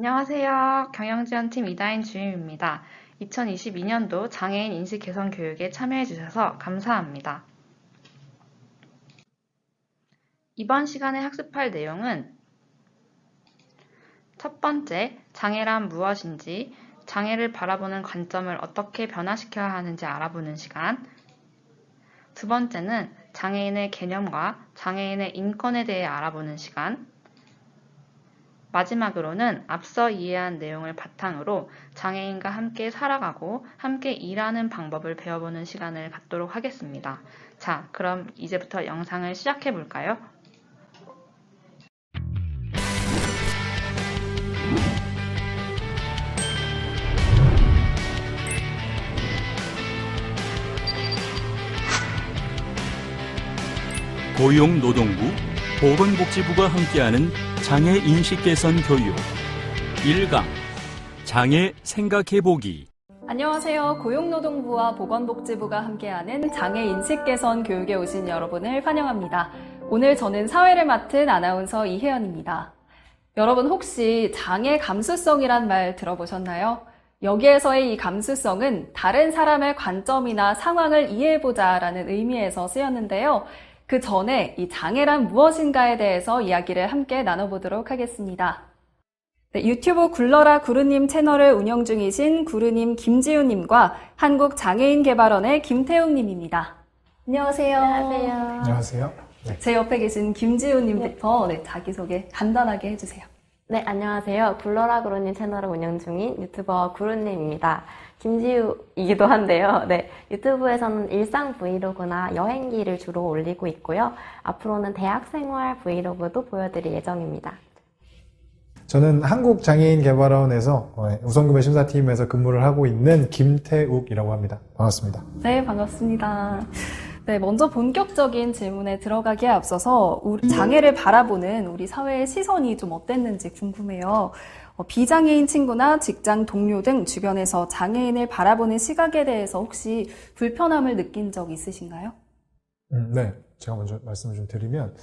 안녕하세요. 경영지원팀 이다인 주임입니다. 2022년도 장애인 인식 개선 교육에 참여해 주셔서 감사합니다. 이번 시간에 학습할 내용은 첫 번째, 장애란 무엇인지, 장애를 바라보는 관점을 어떻게 변화시켜야 하는지 알아보는 시간. 두 번째는 장애인의 개념과 장애인의 인권에 대해 알아보는 시간. 마지막으로는 앞서 이해한 내용을 바탕으로 장애인과 함께 살아가고 함께 일하는 방법을 배워보는 시간을 갖도록 하겠습니다. 자, 그럼 이제부터 영상을 시작해 볼까요? 고용노동부, 보건복지부가 함께하는 장애 인식 개선 교육 1강 장애 생각해보기. 안녕하세요. 고용노동부와 보건복지부가 함께하는 장애 인식 개선 교육에 오신 여러분을 환영합니다. 오늘 저는 사회를 맡은 아나운서 이혜연입니다. 여러분 혹시 장애 감수성이란 말 들어보셨나요? 여기에서의 이 감수성은 다른 사람의 관점이나 상황을 이해해보자 라는 의미에서 쓰였는데요. 그 전에 이 장애란 무엇인가에 대해서 이야기를 함께 나눠보도록 하겠습니다. 네, 유튜브 굴러라 구루님 채널을 운영 중이신 구루님 김지우님과 한국장애인개발원의 김태웅님입니다. 안녕하세요. 안녕하세요. 안녕하세요. 네. 제 옆에 계신 김지우님부터 자기소개 간단하게 해주세요. 네, 안녕하세요. 굴러라 구루님 채널을 운영 중인 유튜버 구루님입니다. 김지우이기도 한데요. 네, 유튜브에서는 일상 브이로그나 여행기를 주로 올리고 있고요. 앞으로는 대학생활 브이로그도 보여드릴 예정입니다. 저는 한국장애인개발원에서 우선구매 심사팀에서 근무를 하고 있는 김태욱이라고 합니다. 반갑습니다. 네, 반갑습니다. 네, 먼저 본격적인 질문에 들어가기에 앞서서 장애를 바라보는 우리 사회의 시선이 좀 어땠는지 궁금해요. 비장애인 친구나 직장 동료 등 주변에서 장애인을 바라보는 시각에 대해서 혹시 불편함을 느낀 적 있으신가요? 네, 제가 먼저 말씀을 좀 드리면,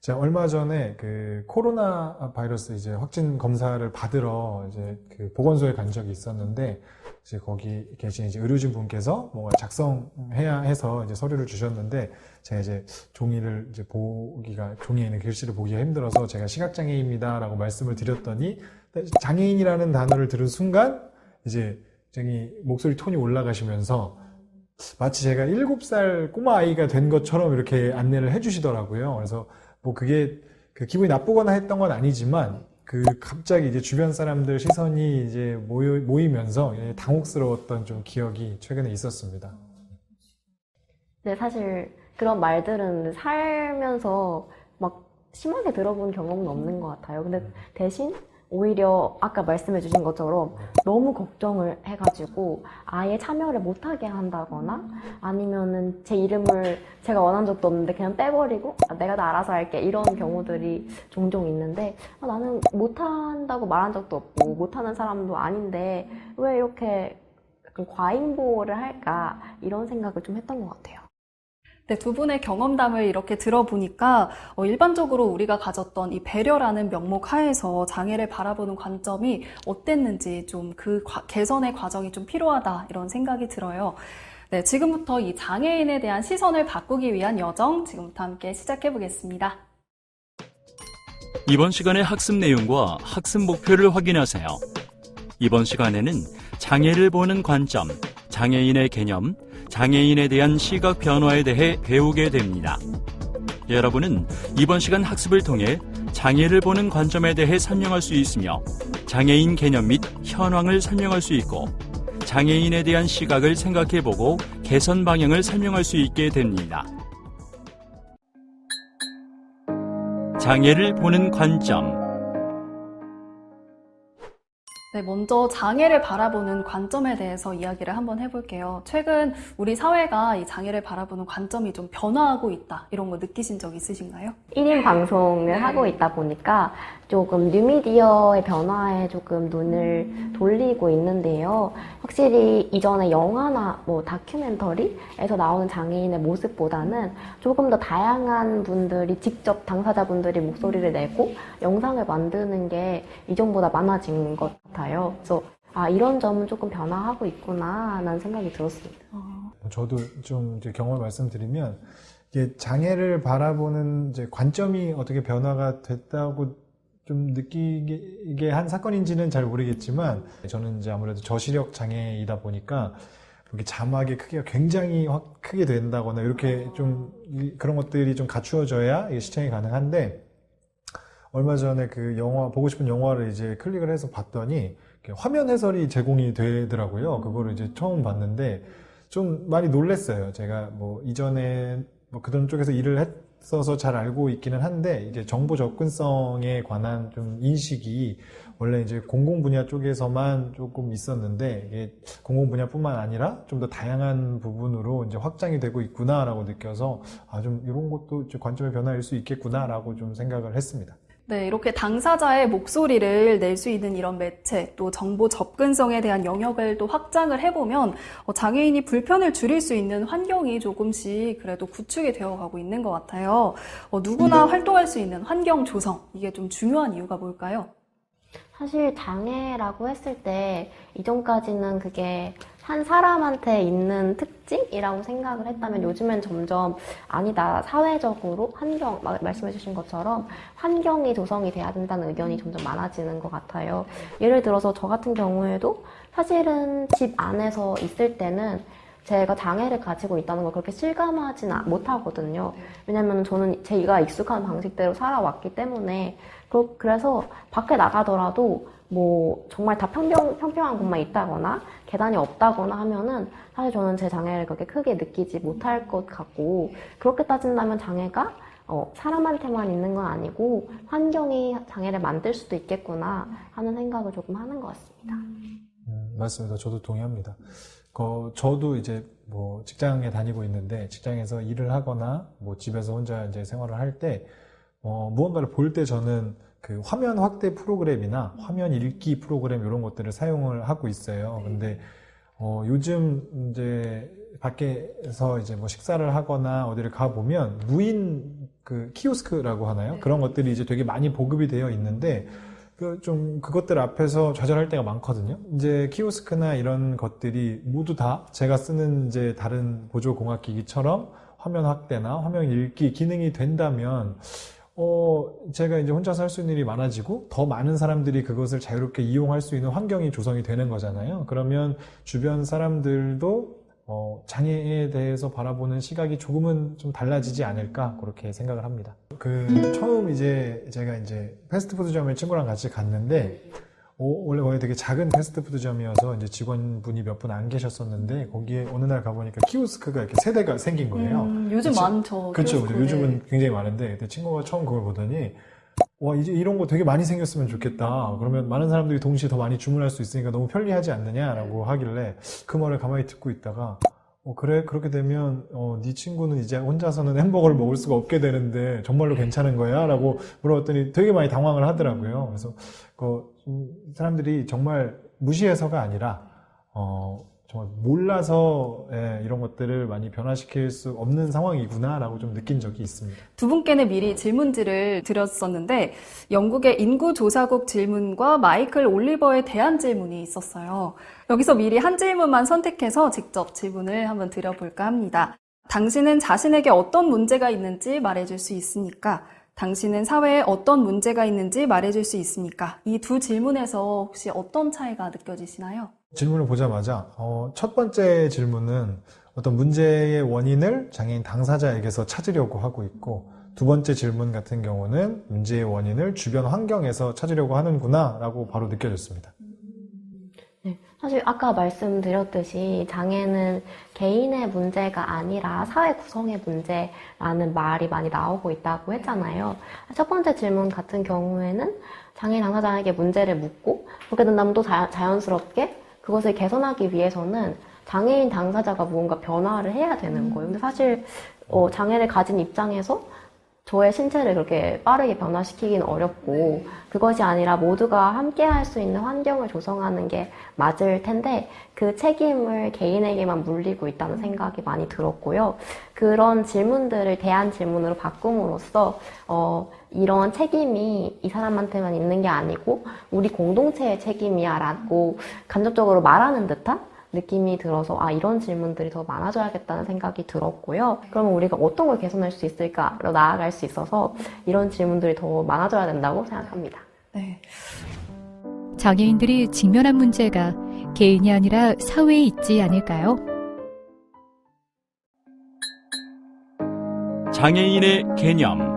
제가 얼마 전에 그 코로나 바이러스 이제 확진 검사를 받으러 이제 그 보건소에 간 적이 있었는데, 이제 거기 계신 이제 의료진 분께서 뭔가 작성해야 해서 이제 서류를 주셨는데, 제가 이제 종이를 이제 종이에 있는 글씨를 보기가 힘들어서 제가 시각장애인입니다라고 말씀을 드렸더니, 장애인이라는 단어를 들은 순간 이제 목소리 톤이 올라가시면서 마치 제가 7살 꼬마 아이가 된 것처럼 이렇게 안내를 해주시더라고요. 그래서 뭐 그게 기분이 나쁘거나 했던 건 아니지만 갑자기 이제 주변 사람들 시선이 이제 모이면서 당혹스러웠던 좀 기억이 최근에 있었습니다. 네, 사실 그런 말들은 살면서 막 심하게 들어본 경험은 없는 것 같아요. 근데 대신 오히려 아까 말씀해 주신 것처럼 너무 걱정을 해가지고 아예 참여를 못하게 한다거나 아니면은 제 이름을 제가 원한 적도 없는데 그냥 빼버리고 내가 다 알아서 할게 이런 경우들이 종종 있는데 나는 못한다고 말한 적도 없고 못하는 사람도 아닌데 왜 이렇게 약간 과잉보호를 할까 이런 생각을 좀 했던 것 같아요. 네, 두 분의 경험담을 이렇게 들어보니까 일반적으로 우리가 가졌던 이 배려라는 명목 하에서 장애를 바라보는 관점이 어땠는지 좀 그 개선의 과정이 좀 필요하다 이런 생각이 들어요. 네, 지금부터 이 장애인에 대한 시선을 바꾸기 위한 여정 지금부터 함께 시작해 보겠습니다. 이번 시간의 학습 내용과 학습 목표를 확인하세요. 이번 시간에는 장애를 보는 관점, 장애인의 개념, 장애인에 대한 시각 변화에 대해 배우게 됩니다. 여러분은 이번 시간 학습을 통해 장애를 보는 관점에 대해 설명할 수 있으며 장애인 개념 및 현황을 설명할 수 있고 장애인에 대한 시각을 생각해보고 개선 방향을 설명할 수 있게 됩니다. 장애를 보는 관점. 네, 먼저 장애를 바라보는 관점에 대해서 이야기를 한번 해볼게요. 최근 우리 사회가 이 장애를 바라보는 관점이 좀 변화하고 있다, 이런 거 느끼신 적 있으신가요? 1인 방송을 하고 있다 보니까 조금 뉴미디어의 변화에 조금 눈을 돌리고 있는데요. 확실히 이전에 영화나 뭐 다큐멘터리에서 나오는 장애인의 모습보다는 조금 더 다양한 분들이 직접 당사자분들이 목소리를 내고 영상을 만드는 게 이전보다 많아진 것 같아요. 그래서 이런 점은 조금 변화하고 있구나라는 생각이 들었습니다. 저도 좀 이제 경험을 말씀드리면 이게 장애를 바라보는 이제 관점이 어떻게 변화가 됐다고 좀 느끼게 한 사건인지는 잘 모르겠지만 저는 이제 아무래도 저시력 장애이다 보니까 이렇게 자막의 크기가 굉장히 확 크게 된다거나 이렇게 좀 그런 것들이 좀 갖추어져야 이게 시청이 가능한데 얼마 전에 그 영화 보고 싶은 영화를 이제 클릭을 해서 봤더니 화면 해설이 제공이 되더라고요. 그거를 이제 처음 봤는데 좀 많이 놀랐어요. 제가 뭐 이전에 뭐 그런 쪽에서 일을 했어서 잘 알고 있기는 한데 이제 정보 접근성에 관한 좀 인식이 원래 이제 공공 분야 쪽에서만 조금 있었는데 이게 공공 분야뿐만 아니라 좀 더 다양한 부분으로 이제 확장이 되고 있구나라고 느껴서 좀 이런 것도 관점의 변화일 수 있겠구나라고 좀 생각을 했습니다. 네, 이렇게 당사자의 목소리를 낼 수 있는 이런 매체, 또 정보 접근성에 대한 영역을 또 확장을 해보면 장애인이 불편을 줄일 수 있는 환경이 조금씩 그래도 구축이 되어가고 있는 것 같아요. 누구나 활동할 수 있는 환경 조성, 이게 좀 중요한 이유가 뭘까요? 사실 장애라고 했을 때 이전까지는 그게 한 사람한테 있는 특징이라고 생각을 했다면 요즘엔 점점 아니다, 사회적으로 환경, 말씀해 주신 것처럼 환경이 조성이 돼야 된다는 의견이 점점 많아지는 것 같아요. 예를 들어서 저 같은 경우에도 사실은 집 안에서 있을 때는 제가 장애를 가지고 있다는 걸 그렇게 실감하지는 못하거든요. 왜냐면 저는 제가 익숙한 방식대로 살아왔기 때문에 그래서 밖에 나가더라도 뭐 정말 다 평평한 곳만 있다거나 계단이 없다거나 하면은 사실 저는 제 장애를 그렇게 크게 느끼지 못할 것 같고 그렇게 따진다면 장애가 사람한테만 있는 건 아니고 환경이 장애를 만들 수도 있겠구나 하는 생각을 조금 하는 것 같습니다. 맞습니다. 저도 동의합니다. 저도 이제 뭐 직장에 다니고 있는데 직장에서 일을 하거나 뭐 집에서 혼자 이제 생활을 할 때 무언가를 볼 때 저는 그 화면 확대 프로그램이나 화면 읽기 프로그램 이런 것들을 사용을 하고 있어요. 근데 요즘 이제 밖에서 이제 뭐 식사를 하거나 어디를 가 보면 무인 그 키오스크라고 하나요? 그런 것들이 이제 되게 많이 보급이 되어 있는데 그것들 앞에서 좌절할 때가 많거든요. 이제 키오스크나 이런 것들이 모두 다 제가 쓰는 이제 다른 보조공학기기처럼 화면 확대나 화면 읽기 기능이 된다면 제가 이제 혼자서 할 수 있는 일이 많아지고 더 많은 사람들이 그것을 자유롭게 이용할 수 있는 환경이 조성이 되는 거잖아요. 그러면 주변 사람들도 장애에 대해서 바라보는 시각이 조금은 좀 달라지지 않을까 그렇게 생각을 합니다. 처음 이제 제가 이제 패스트푸드점에 친구랑 같이 갔는데 원래 거기 되게 작은 패스트푸드점이어서 이제 직원분이 몇 분 안 계셨었는데 거기에 어느 날 가보니까 키오스크가 이렇게 세 대가 생긴 거예요. 요즘 많죠. 그렇죠. 요즘은 굉장히 많은데 그때 친구가 처음 그걸 보더니 와 이제 이런 거 되게 많이 생겼으면 좋겠다. 그러면 많은 사람들이 동시에 더 많이 주문할 수 있으니까 너무 편리하지 않느냐라고 하길래 그 말을 가만히 듣고 있다가 그래 그렇게 되면 네 친구는 이제 혼자서는 햄버거를 먹을 수가 없게 되는데 정말로 괜찮은 거야? 라고 물어봤더니 되게 많이 당황을 하더라고요. 그래서 사람들이 정말 무시해서가 아니라 정말 몰라서 이런 것들을 많이 변화시킬 수 없는 상황이구나라고 좀 느낀 적이 있습니다. 두 분께는 미리 질문지를 드렸었는데 영국의 인구조사국 질문과 마이클 올리버에 대한 질문이 있었어요. 여기서 미리 한 질문만 선택해서 직접 질문을 한번 드려볼까 합니다. 당신은 자신에게 어떤 문제가 있는지 말해줄 수 있습니까? 당신은 사회에 어떤 문제가 있는지 말해줄 수 있습니까? 이 두 질문에서 혹시 어떤 차이가 느껴지시나요? 질문을 보자마자 첫 번째 질문은 어떤 문제의 원인을 장애인 당사자에게서 찾으려고 하고 있고 두 번째 질문 같은 경우는 문제의 원인을 주변 환경에서 찾으려고 하는구나 라고 바로 느껴졌습니다. 네, 사실 아까 말씀드렸듯이 장애는 개인의 문제가 아니라 사회 구성의 문제라는 말이 많이 나오고 있다고 했잖아요. 첫 번째 질문 같은 경우에는 장애인 당사자에게 문제를 묻고 그렇게 된다면 또 자연스럽게 그것을 개선하기 위해서는 장애인 당사자가 무언가 변화를 해야 되는 거예요. 근데 사실 장애를 가진 입장에서 저의 신체를 그렇게 빠르게 변화시키기는 어렵고 그것이 아니라 모두가 함께 할 수 있는 환경을 조성하는 게 맞을 텐데 그 책임을 개인에게만 물리고 있다는 생각이 많이 들었고요. 그런 질문들을 대안 질문으로 바꿈으로써 이런 책임이 이 사람한테만 있는 게 아니고 우리 공동체의 책임이야 라고 간접적으로 말하는 듯한 느낌이 들어서 이런 질문들이 더 많아져야겠다는 생각이 들었고요. 그러면 우리가 어떤 걸 개선할 수 있을까로 나아갈 수 있어서 이런 질문들이 더 많아져야 된다고 생각합니다. 네. 장애인들이 직면한 문제가 개인이 아니라 사회에 있지 않을까요? 장애인의 개념.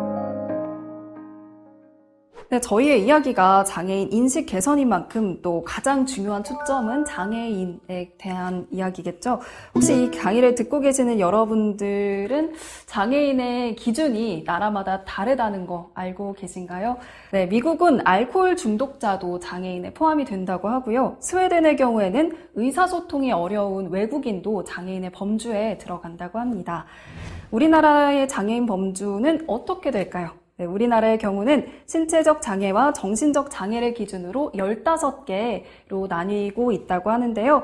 네, 저희의 이야기가 장애인 인식 개선인 만큼 또 가장 중요한 초점은 장애인에 대한 이야기겠죠. 혹시 이 강의를 듣고 계시는 여러분들은 장애인의 기준이 나라마다 다르다는 거 알고 계신가요? 네, 미국은 알코올 중독자도 장애인에 포함이 된다고 하고요. 스웨덴의 경우에는 의사소통이 어려운 외국인도 장애인의 범주에 들어간다고 합니다. 우리나라의 장애인 범주는 어떻게 될까요? 네, 우리나라의 경우는 신체적 장애와 정신적 장애를 기준으로 15개로 나뉘고 있다고 하는데요.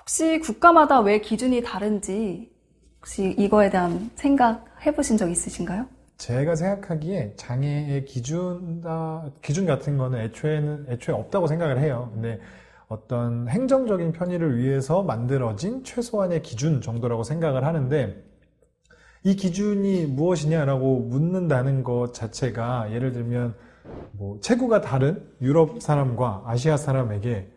혹시 국가마다 왜 기준이 다른지 혹시 이거에 대한 생각 해보신 적 있으신가요? 제가 생각하기에 장애의 기준 같은 거는 애초에 없다고 생각을 해요. 근데 어떤 행정적인 편의를 위해서 만들어진 최소한의 기준 정도라고 생각을 하는데 이 기준이 무엇이냐라고 묻는다는 것 자체가 예를 들면 체구가 다른 유럽 사람과 아시아 사람에게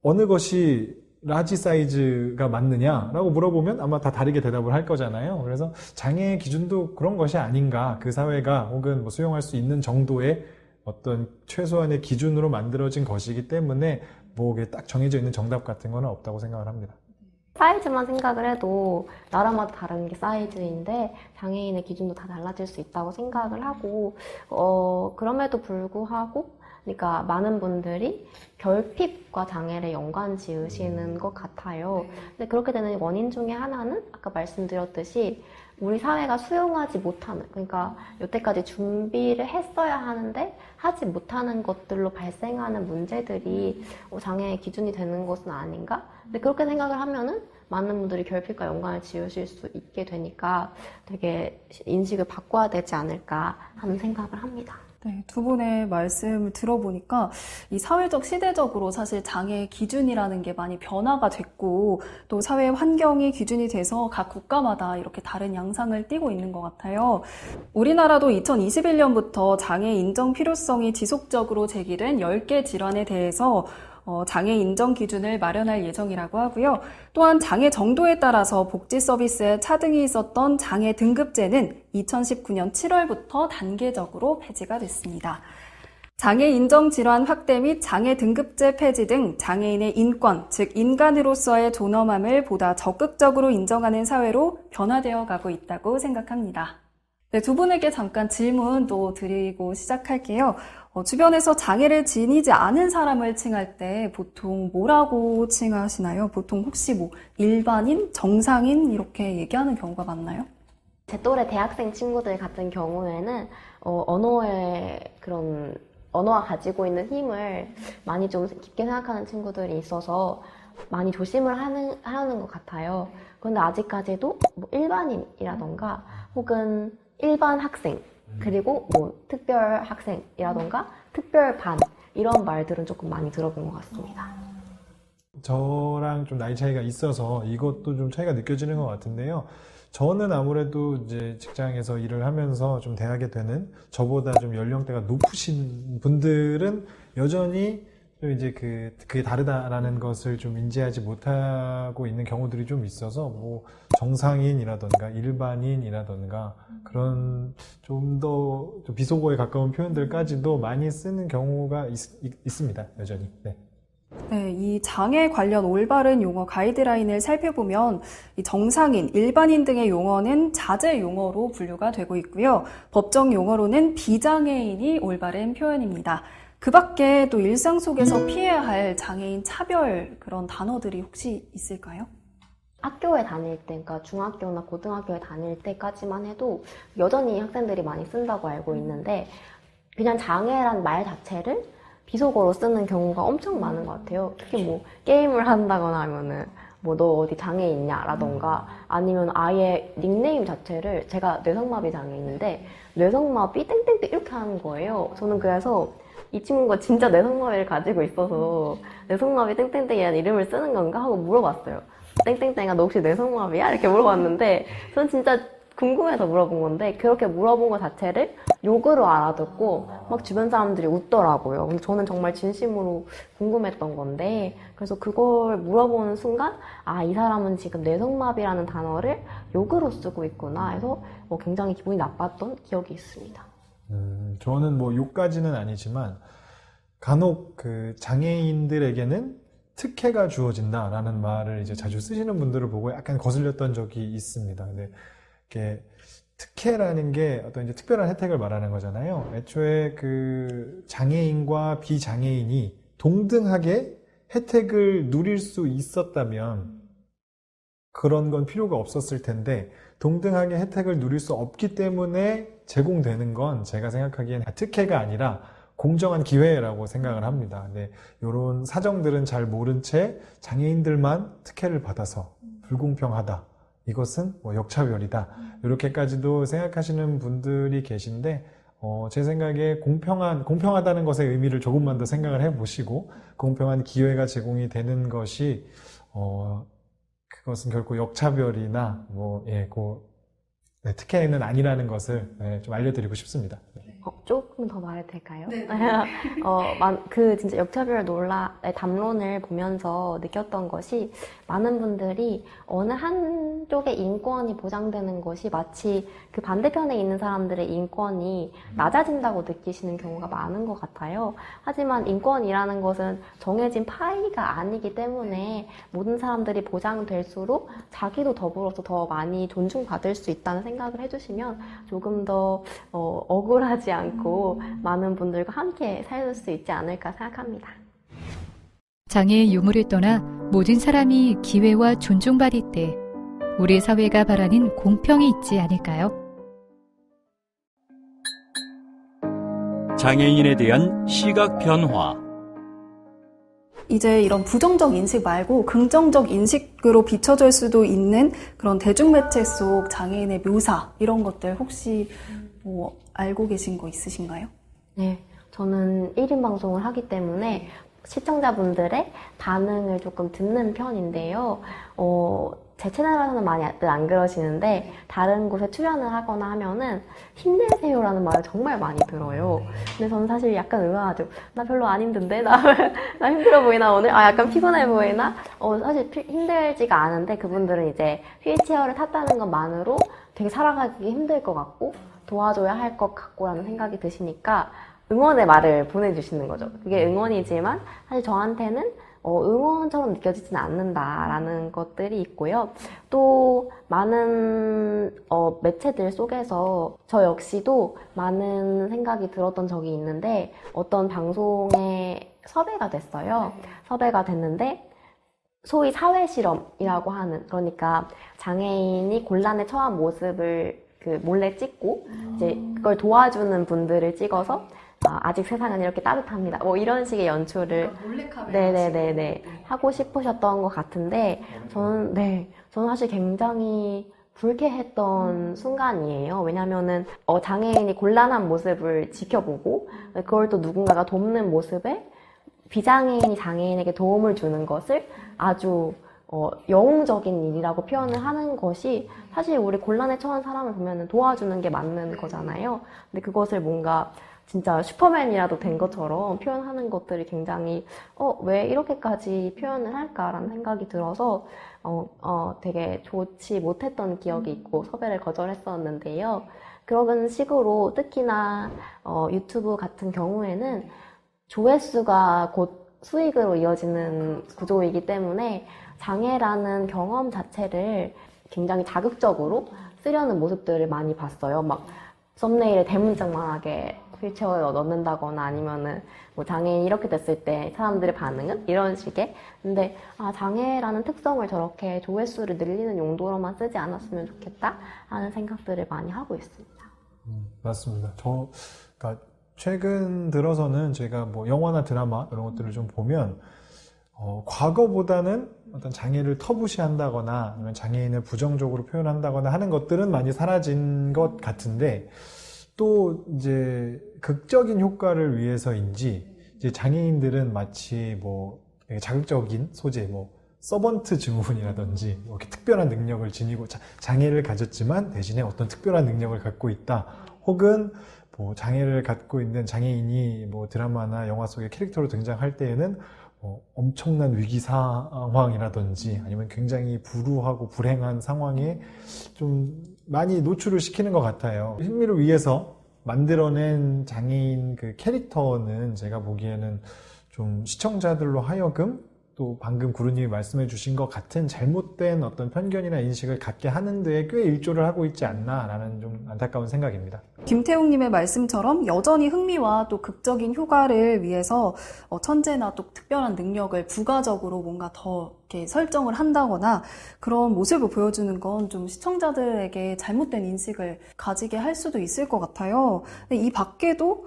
어느 것이 라지 사이즈가 맞느냐라고 물어보면 아마 다 다르게 대답을 할 거잖아요. 그래서 장애의 기준도 그런 것이 아닌가, 그 사회가 혹은 수용할 수 있는 정도의 어떤 최소한의 기준으로 만들어진 것이기 때문에 이게 딱 정해져 있는 정답 같은 거는 없다고 생각을 합니다. 사이즈만 생각을 해도 나라마다 다른 게 사이즈인데 장애인의 기준도 다 달라질 수 있다고 생각을 하고 그럼에도 불구하고 그러니까 많은 분들이 결핍과 장애를 연관 지으시는 것 같아요. 근데 그렇게 되는 원인 중에 하나는 아까 말씀드렸듯이 우리 사회가 수용하지 못하는, 그러니까 여태까지 준비를 했어야 하는데 하지 못하는 것들로 발생하는 문제들이 장애의 기준이 되는 것은 아닌가? 근데 그렇게 생각을 하면은 많은 분들이 결핍과 연관을 지으실 수 있게 되니까 되게 인식을 바꿔야 되지 않을까 하는 생각을 합니다. 네, 두 분의 말씀을 들어보니까 이 사회적 시대적으로 사실 장애의 기준이라는 게 많이 변화가 됐고 또 사회 환경이 기준이 돼서 각 국가마다 이렇게 다른 양상을 띠고 있는 것 같아요. 우리나라도 2021년부터 장애 인정 필요성이 지속적으로 제기된 10개 질환에 대해서 장애 인정 기준을 마련할 예정이라고 하고요. 또한 장애 정도에 따라서 복지 서비스에 차등이 있었던 장애 등급제는 2019년 7월부터 단계적으로 폐지가 됐습니다. 장애 인정 질환 확대 및 장애 등급제 폐지 등 장애인의 인권, 즉 인간으로서의 존엄함을 보다 적극적으로 인정하는 사회로 변화되어 가고 있다고 생각합니다. 네, 두 분에게 잠깐 질문도 드리고 시작할게요. 주변에서 장애를 지니지 않은 사람을 칭할 때 보통 뭐라고 칭하시나요? 보통 혹시 일반인, 정상인 이렇게 얘기하는 경우가 많나요? 제 또래 대학생 친구들 같은 경우에는 언어가 가지고 있는 힘을 많이 좀 깊게 생각하는 친구들이 있어서 많이 조심을 하는 것 같아요. 그런데 아직까지도 일반인이라던가 혹은 일반 학생, 그리고 특별 학생이라던가 특별 반 이런 말들은 조금 많이 들어본 것 같습니다. 저랑 좀 나이 차이가 있어서 이것도 좀 차이가 느껴지는 것 같은데요. 저는 아무래도 이제 직장에서 일을 하면서 좀 대하게 되는 저보다 좀 연령대가 높으신 분들은 여전히 좀 이제 그게 다르다라는 것을 좀 인지하지 못하고 있는 경우들이 좀 있어서 정상인이라던가 일반인이라던가 그런 좀 더 비속어에 가까운 표현들까지도 많이 쓰는 경우가 있습니다. 여전히. 네. 네, 이 장애 관련 올바른 용어 가이드라인을 살펴보면 이 정상인, 일반인 등의 용어는 자제 용어로 분류가 되고 있고요. 법정 용어로는 비장애인이 올바른 표현입니다. 그 밖에 또 일상 속에서 피해야 할 장애인 차별 그런 단어들이 혹시 있을까요? 학교에 다닐 때, 그러니까 중학교나 고등학교에 다닐 때까지만 해도 여전히 학생들이 많이 쓴다고 알고 있는데 그냥 장애란 말 자체를 비속어로 쓰는 경우가 엄청 많은 것 같아요. 특히 뭐 게임을 한다거나 하면은 뭐 너 어디 장애 있냐라던가 아니면 아예 닉네임 자체를 제가 뇌성마비 장애인인데 뇌성마비 땡땡땡 이렇게 하는 거예요. 저는 그래서 이 친구가 진짜 뇌성마비를 가지고 있어서 뇌성마비 땡땡땡이라는 이름을 쓰는 건가 하고 물어봤어요. 땡땡땡아 너 혹시 뇌성마비야? 이렇게 물어봤는데 전 진짜 궁금해서 물어본 건데 그렇게 물어본 것 자체를 욕으로 알아듣고 막 주변 사람들이 웃더라고요. 근데 저는 정말 진심으로 궁금했던 건데 그래서 그걸 물어보는 순간 아, 이 사람은 지금 뇌성마비라는 단어를 욕으로 쓰고 있구나 해서 굉장히 기분이 나빴던 기억이 있습니다. 저는 뭐 욕까지는 아니지만 간혹 그 장애인들에게는 특혜가 주어진다라는 말을 이제 자주 쓰시는 분들을 보고 약간 거슬렸던 적이 있습니다. 근데 이렇게 특혜라는 게 어떤 이제 특별한 혜택을 말하는 거잖아요. 애초에 그 장애인과 비장애인이 동등하게 혜택을 누릴 수 있었다면 그런 건 필요가 없었을 텐데 동등하게 혜택을 누릴 수 없기 때문에 제공되는 건 제가 생각하기엔 특혜가 아니라 공정한 기회라고 생각을 합니다. 근데 이런 사정들은 잘 모른 채 장애인들만 특혜를 받아서 불공평하다. 이것은 뭐 역차별이다. 이렇게까지도 생각하시는 분들이 계신데 제 생각에 공평하다는 것의 의미를 조금만 더 생각을 해보시고 공평한 기회가 제공이 되는 것이 그것은 결코 역차별이나 특혜는 아니라는 것을 좀 알려드리고 싶습니다. 조금 더 말해도 될까요? 네. 그 진짜 역차별 논란의 담론을 보면서 느꼈던 것이 많은 분들이 어느 한쪽의 인권이 보장되는 것이 마치 그 반대편에 있는 사람들의 인권이 낮아진다고 느끼시는 경우가 많은 것 같아요. 하지만 인권이라는 것은 정해진 파이가 아니기 때문에 모든 사람들이 보장될수록 자기도 더불어서 더 많이 존중받을 수 있다는 생각을 해주시면 조금 더 억울하지 않고 많은 분들과 함께 살 수 있지 않을까 생각합니다. 장애의 유무를 떠나 모든 사람이 기회와 존중받을 때 우리 사회가 바라는 공평이 있지 않을까요? 장애인에 대한 시각 변화. 이제 이런 부정적 인식 말고 긍정적 인식으로 비춰질 수도 있는 그런 대중매체 속 장애인의 묘사 이런 것들 혹시 뭐 알고 계신 거 있으신가요? 네, 저는 1인 방송을 하기 때문에 시청자분들의 반응을 조금 듣는 편인데요. 제 채널에서는 많이 안 그러시는데 다른 곳에 출연을 하거나 하면은 힘내세요라는 말을 정말 많이 들어요. 근데 저는 사실 약간 의아하죠. 나 별로 안 힘든데? 나 힘들어 보이나 오늘? 약간 피곤해 보이나? 사실 힘들지가 않은데 그분들은 이제 휠체어를 탔다는 것만으로 되게 살아가기 힘들 것 같고 도와줘야 할 것 같고라는 생각이 드시니까 응원의 말을 보내주시는 거죠. 그게 응원이지만 사실 저한테는 응원처럼 느껴지지는 않는다라는 것들이 있고요. 또 많은 매체들 속에서 저 역시도 많은 생각이 들었던 적이 있는데 어떤 방송에 섭외가 됐어요. 섭외가 됐는데 소위 사회실험이라고 하는 그러니까 장애인이 곤란에 처한 모습을 몰래 찍고 이제 그걸 도와주는 분들을 찍어서 아직 세상은 이렇게 따뜻합니다. 뭐 이런 식의 연출을 네네네네 하고 싶으셨던 것 같은데 저는 사실 굉장히 불쾌했던 순간이에요. 왜냐면은 장애인이 곤란한 모습을 지켜보고 그걸 또 누군가가 돕는 모습에 비장애인이 장애인에게 도움을 주는 것을 아주 영웅적인 일이라고 표현을 하는 것이 사실 우리 곤란에 처한 사람을 보면 도와주는 게 맞는 거잖아요. 근데 그것을 뭔가 진짜 슈퍼맨이라도 된 것처럼 표현하는 것들이 굉장히 왜 이렇게까지 표현을 할까라는 생각이 들어서 되게 좋지 못했던 기억이 있고 섭외를 거절했었는데요. 그런 식으로 특히나 유튜브 같은 경우에는 조회수가 곧 수익으로 이어지는 구조이기 때문에 장애라는 경험 자체를 굉장히 자극적으로 쓰려는 모습들을 많이 봤어요. 막 썸네일에 대문짝만하게 휠체어에 넣는다거나 아니면은 뭐 장애인이 이렇게 됐을 때 사람들의 반응은? 이런 식의. 근데 장애라는 특성을 저렇게 조회수를 늘리는 용도로만 쓰지 않았으면 좋겠다 하는 생각들을 많이 하고 있습니다. 맞습니다. 그러니까 최근 들어서는 제가 뭐 영화나 드라마 이런 것들을 좀 보면 과거보다는 어떤 장애를 터부시한다거나 아니면 장애인을 부정적으로 표현한다거나 하는 것들은 많이 사라진 것 같은데, 또 이제 극적인 효과를 위해서인지 이제 장애인들은 마치 뭐 자극적인 소재, 뭐 서번트 증후군이라든지 이렇게 특별한 능력을 지니고 장애를 가졌지만 대신에 어떤 특별한 능력을 갖고 있다, 혹은 뭐 장애를 갖고 있는 장애인이 뭐 드라마나 영화 속의 캐릭터로 등장할 때에는 엄청난 위기 상황이라든지 아니면 굉장히 불우하고 불행한 상황에 좀 많이 노출을 시키는 것 같아요. 흥미를 위해서 만들어낸 장애인 그 캐릭터는 제가 보기에는 좀 시청자들로 하여금 또 방금 구루님이 말씀해 주신 것 같은 잘못된 어떤 편견이나 인식을 갖게 하는 데에 꽤 일조를 하고 있지 않나라는 좀 안타까운 생각입니다. 김태웅님의 말씀처럼 여전히 흥미와 또 극적인 효과를 위해서 천재나 또 특별한 능력을 부가적으로 뭔가 더 이렇게 설정을 한다거나 그런 모습을 보여주는 건 좀 시청자들에게 잘못된 인식을 가지게 할 수도 있을 것 같아요. 근데 이 밖에도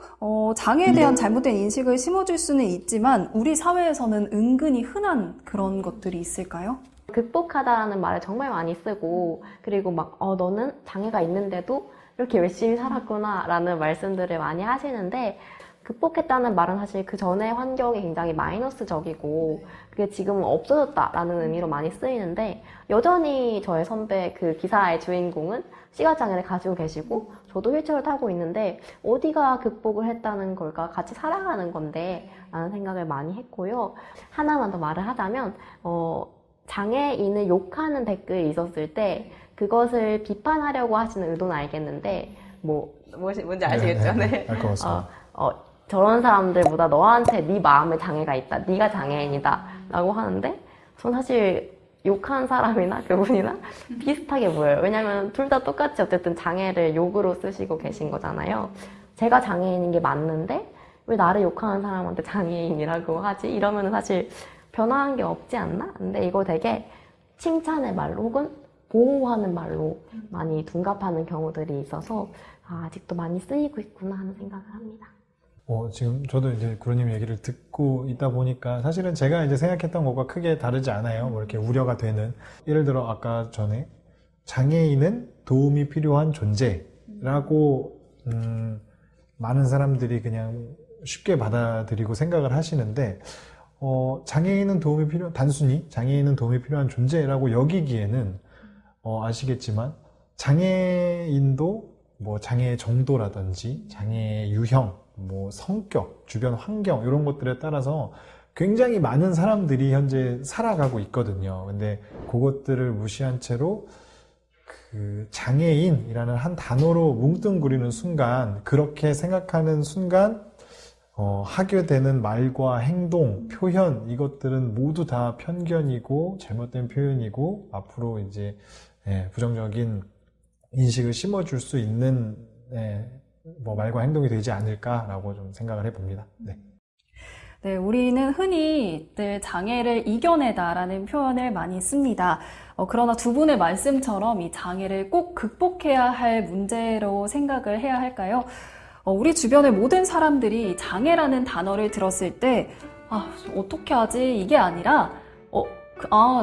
장애에 대한 잘못된 인식을 심어줄 수는 있지만 우리 사회에서는 은근히 흔한 그런 것들이 있을까요? 극복하다라는 말을 정말 많이 쓰고, 그리고 막 너는 장애가 있는데도 이렇게 열심히 살았구나 라는 말씀들을 많이 하시는데, 극복했다는 말은 사실 그 전에 환경이 굉장히 마이너스적이고 그게 지금은 없어졌다라는 의미로 많이 쓰이는데, 여전히 저의 선배 그 기사의 주인공은 시각장애를 가지고 계시고 저도 휠체어를 타고 있는데 어디가 극복을 했다는 걸까? 같이 살아가는 건데 라는 생각을 많이 했고요. 하나만 더 말을 하자면 장애인을 욕하는 댓글이 있었을 때 그것을 비판하려고 하시는 의도는 알겠는데 뭔지 아시겠죠? 네. 알 것 같습니다. 저런 사람들보다 너한테 네 마음에 장애가 있다, 네가 장애인이다 라고 하는데 전 사실 욕한 사람이나 그분이나 비슷하게 보여요. 왜냐면 둘 다 똑같이 어쨌든 장애를 욕으로 쓰시고 계신 거잖아요. 제가 장애인인 게 맞는데 왜 나를 욕하는 사람한테 장애인이라고 하지? 이러면 사실 변화한 게 없지 않나? 근데 이거 되게 칭찬의 말로 혹은 보호하는 말로 많이 둔갑하는 경우들이 있어서 아직도 많이 쓰이고 있구나 하는 생각을 합니다. 지금 저도 이제 구루님 얘기를 듣고 있다 보니까 사실은 제가 이제 생각했던 것과 크게 다르지 않아요. 뭐 이렇게 우려가 되는. 예를 들어 아까 전에 장애인은 도움이 필요한 존재라고 많은 사람들이 그냥 쉽게 받아들이고 생각을 하시는데, 장애인은 단순히 장애인은 도움이 필요한 존재라고 여기기에는 아시겠지만 장애인도 뭐 장애의 정도라든지 장애의 유형, 뭐 성격, 주변 환경 이런 것들에 따라서 굉장히 많은 사람들이 현재 살아가고 있거든요. 근데 그것들을 무시한 채로 그 장애인이라는 한 단어로 뭉뚱그리는 순간, 그렇게 생각하는 순간 하게 되는 말과 행동, 표현, 이것들은 모두 다 편견이고 잘못된 표현이고 앞으로 이제 부정적인 인식을 심어줄 수 있는 말과 행동이 되지 않을까라고 좀 생각을 해봅니다. 네, 우리는 흔히 늘 장애를 이겨내다라는 표현을 많이 씁니다. 그러나 두 분의 말씀처럼 이 장애를 꼭 극복해야 할 문제로 생각을 해야 할까요? 우리 주변의 모든 사람들이 장애라는 단어를 들었을 때 어떻게 하지? 이게 아니라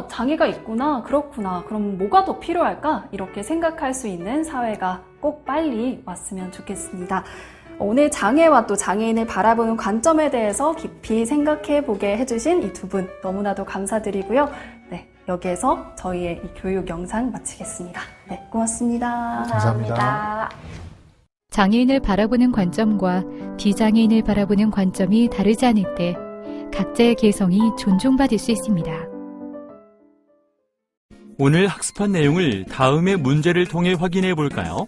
장애가 있구나, 그렇구나, 그럼 뭐가 더 필요할까? 이렇게 생각할 수 있는 사회가 꼭 빨리 왔으면 좋겠습니다. 오늘 장애와 또 장애인을 바라보는 관점에 대해서 깊이 생각해보게 해주신 이 두 분 너무나도 감사드리고요. 네, 여기에서 저희의 이 교육 영상 마치겠습니다. 네, 고맙습니다. 감사합니다. 장애인을 바라보는 관점과 비장애인을 바라보는 관점이 다르지 않을 때 각자의 개성이 존중받을 수 있습니다. 오늘 학습한 내용을 다음의 문제를 통해 확인해 볼까요?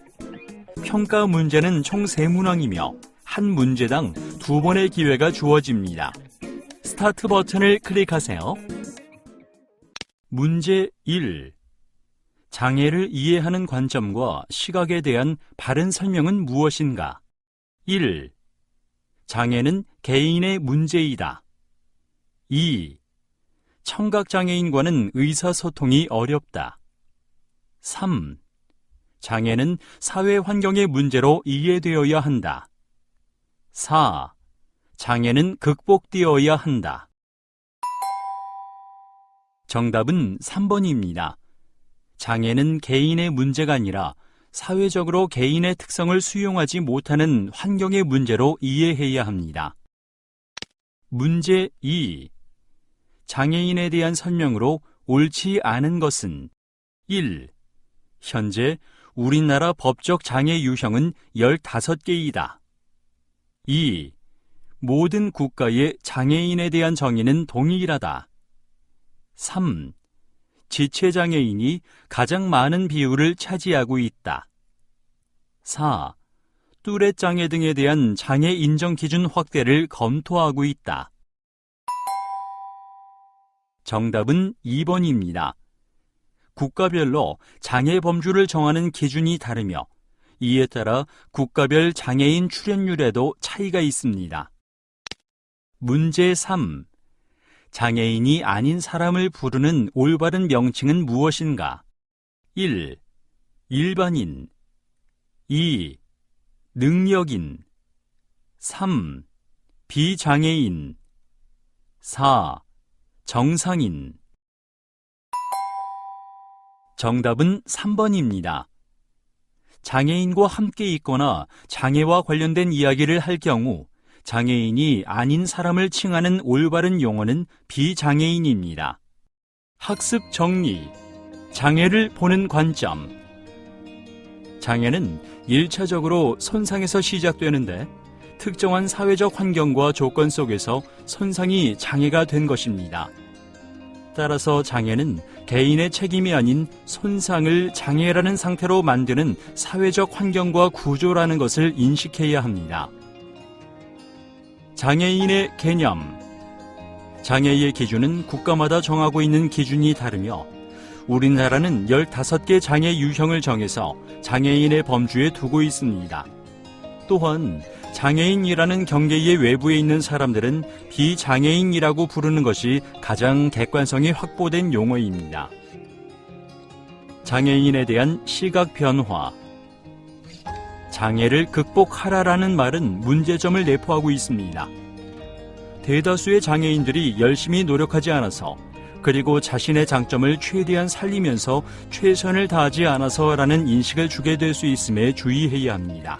평가 문제는 총 3문항이며 한 문제당 2번의 기회가 주어집니다. 스타트 버튼을 클릭하세요. 문제 1. 장애를 이해하는 관점과 시각에 대한 바른 설명은 무엇인가? 1. 장애는 개인의 문제이다. 2. 청각장애인과는 의사소통이 어렵다. 3. 장애는 사회 환경의 문제로 이해되어야 한다. 4. 장애는 극복되어야 한다. 정답은 3번입니다. 장애는 개인의 문제가 아니라 사회적으로 개인의 특성을 수용하지 못하는 환경의 문제로 이해해야 합니다. 문제 2. 장애인에 대한 설명으로 옳지 않은 것은 1. 현재 우리나라 법적 장애 유형은 15개이다. 2. 모든 국가의 장애인에 대한 정의는 동일하다. 3. 지체장애인이 가장 많은 비율을 차지하고 있다. 4. 뚜렛장애 등에 대한 장애 인정 기준 확대를 검토하고 있다. 정답은 2번입니다. 국가별로 장애 범주를 정하는 기준이 다르며 이에 따라 국가별 장애인 출연율에도 차이가 있습니다. 문제 3. 장애인이 아닌 사람을 부르는 올바른 명칭은 무엇인가? 1. 일반인 2. 능력인 3. 비장애인 4. 정상인 정답은 3번입니다. 장애인과 함께 있거나 장애와 관련된 이야기를 할 경우 장애인이 아닌 사람을 칭하는 올바른 용어는 비장애인입니다. 학습 정리. 장애를 보는 관점. 장애는 1차적으로 손상에서 시작되는데 특정한 사회적 환경과 조건 속에서 손상이 장애가 된 것입니다. 따라서 장애는 개인의 책임이 아닌 손상을 장애라는 상태로 만드는 사회적 환경과 구조라는 것을 인식해야 합니다. 장애인의 개념. 장애의 기준은 국가마다 정하고 있는 기준이 다르며 우리나라는 15개 장애 유형을 정해서 장애인의 범주에 두고 있습니다. 또한 장애인이라는 경계의 외부에 있는 사람들은 비장애인이라고 부르는 것이 가장 객관성이 확보된 용어입니다. 장애인에 대한 시각 변화. 장애를 극복하라라는 말은 문제점을 내포하고 있습니다. 대다수의 장애인들이 열심히 노력하지 않아서 그리고 자신의 장점을 최대한 살리면서 최선을 다하지 않아서라는 인식을 주게 될 수 있음에 주의해야 합니다.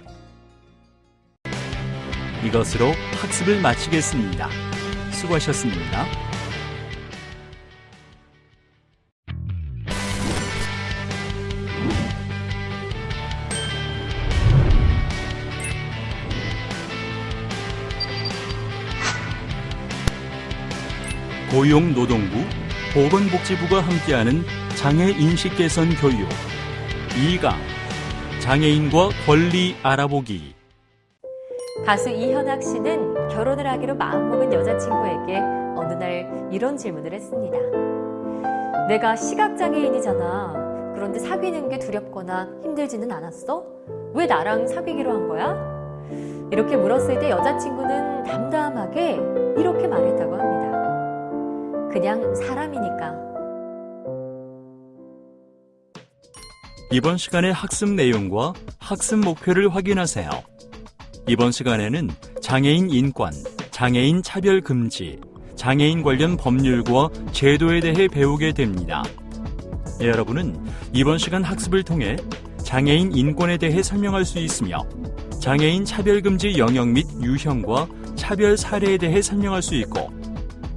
이것으로 학습을 마치겠습니다. 수고하셨습니다. 고용노동부, 보건복지부가 함께하는 장애인식 개선 교육 2강 장애인과 권리 알아보기. 가수 이현학 씨는 결혼을 하기로 마음먹은 여자친구에게 어느 날 이런 질문을 했습니다. 내가 시각장애인이잖아. 그런데 사귀는 게 두렵거나 힘들지는 않았어? 왜 나랑 사귀기로 한 거야? 이렇게 물었을 때 여자친구는 담담하게 이렇게 말했다고 합니다. 그냥 사람이니까. 이번 시간의 학습 내용과 학습 목표를 확인하세요. 이번 시간에는 장애인 인권, 장애인 차별 금지, 장애인 관련 법률과 제도에 대해 배우게 됩니다. 여러분은 이번 시간 학습을 통해 장애인 인권에 대해 설명할 수 있으며 장애인 차별 금지 영역 및 유형과 차별 사례에 대해 설명할 수 있고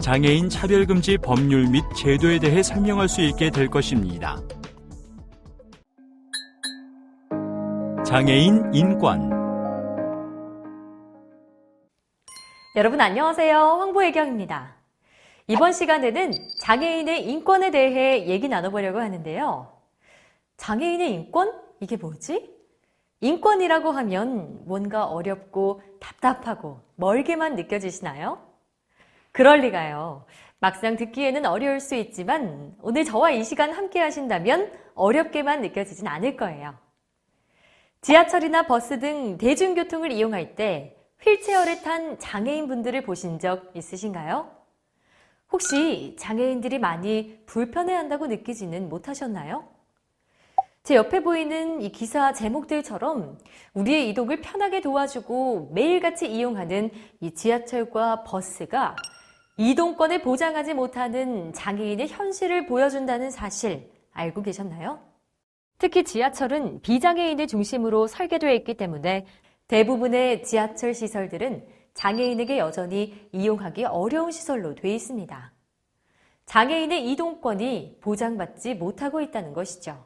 장애인 차별 금지 법률 및 제도에 대해 설명할 수 있게 될 것입니다. 장애인 인권. 여러분 안녕하세요. 황보혜경입니다. 이번 시간에는 장애인의 인권에 대해 얘기 나눠보려고 하는데요. 장애인의 인권? 이게 뭐지? 인권이라고 하면 뭔가 어렵고 답답하고 멀게만 느껴지시나요? 그럴 리가요. 막상 듣기에는 어려울 수 있지만 오늘 저와 이 시간 함께 하신다면 어렵게만 느껴지진 않을 거예요. 지하철이나 버스 등 대중교통을 이용할 때 휠체어를 탄 장애인분들을 보신 적 있으신가요? 혹시 장애인들이 많이 불편해한다고 느끼지는 못하셨나요? 제 옆에 보이는 이 기사 제목들처럼 우리의 이동을 편하게 도와주고 매일같이 이용하는 이 지하철과 버스가 이동권을 보장하지 못하는 장애인의 현실을 보여준다는 사실 알고 계셨나요? 특히 지하철은 비장애인을 중심으로 설계되어 있기 때문에 대부분의 지하철 시설들은 장애인에게 여전히 이용하기 어려운 시설로 되어 있습니다. 장애인의 이동권이 보장받지 못하고 있다는 것이죠.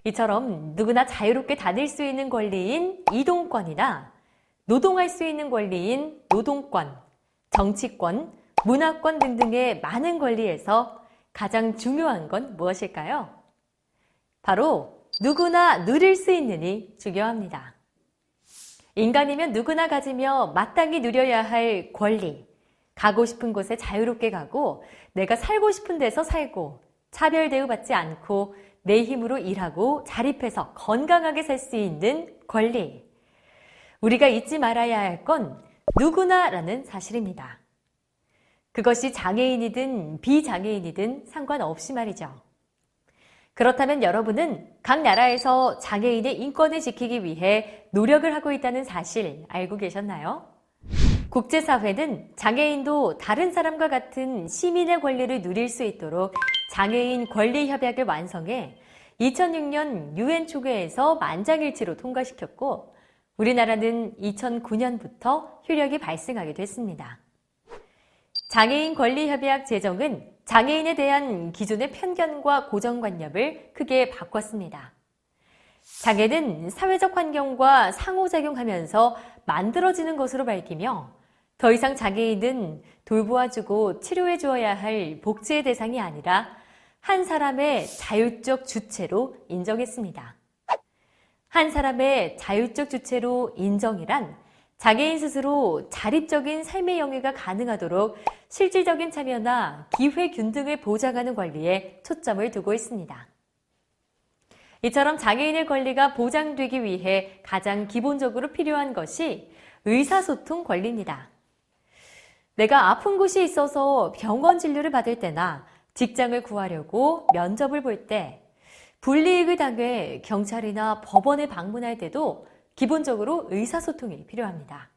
이처럼 누구나 자유롭게 다닐 수 있는 권리인 이동권이나 노동할 수 있는 권리인 노동권, 정치권, 문화권 등등의 많은 권리에서 가장 중요한 건 무엇일까요? 바로 누구나 누릴 수 있는이 중요합니다. 인간이면 누구나 가지며 마땅히 누려야 할 권리, 가고 싶은 곳에 자유롭게 가고 내가 살고 싶은 데서 살고 차별 대우받지 않고 내 힘으로 일하고 자립해서 건강하게 살 수 있는 권리. 우리가 잊지 말아야 할 건 누구나라는 사실입니다. 그것이 장애인이든 비장애인이든 상관없이 말이죠. 그렇다면 여러분은 각 나라에서 장애인의 인권을 지키기 위해 노력을 하고 있다는 사실 알고 계셨나요? 국제사회는 장애인도 다른 사람과 같은 시민의 권리를 누릴 수 있도록 장애인 권리협약을 완성해 2006년 UN 초계에서 만장일치로 통과시켰고 우리나라는 2009년부터 효력이 발생하게 됐습니다. 장애인 권리협약 제정은 장애인에 대한 기존의 편견과 고정관념을 크게 바꿨습니다. 장애는 사회적 환경과 상호작용하면서 만들어지는 것으로 밝히며 더 이상 장애인은 돌보아주고 치료해 주어야 할 복지의 대상이 아니라 한 사람의 자율적 주체로 인정했습니다. 한 사람의 자율적 주체로 인정이란 장애인 스스로 자립적인 삶의 영위가 가능하도록 실질적인 참여나 기회 균등을 보장하는 권리에 초점을 두고 있습니다. 이처럼 장애인의 권리가 보장되기 위해 가장 기본적으로 필요한 것이 의사소통 권리입니다. 내가 아픈 곳이 있어서 병원 진료를 받을 때나 직장을 구하려고 면접을 볼 때, 불이익을 당해 경찰이나 법원에 방문할 때도 기본적으로 의사소통이 필요합니다.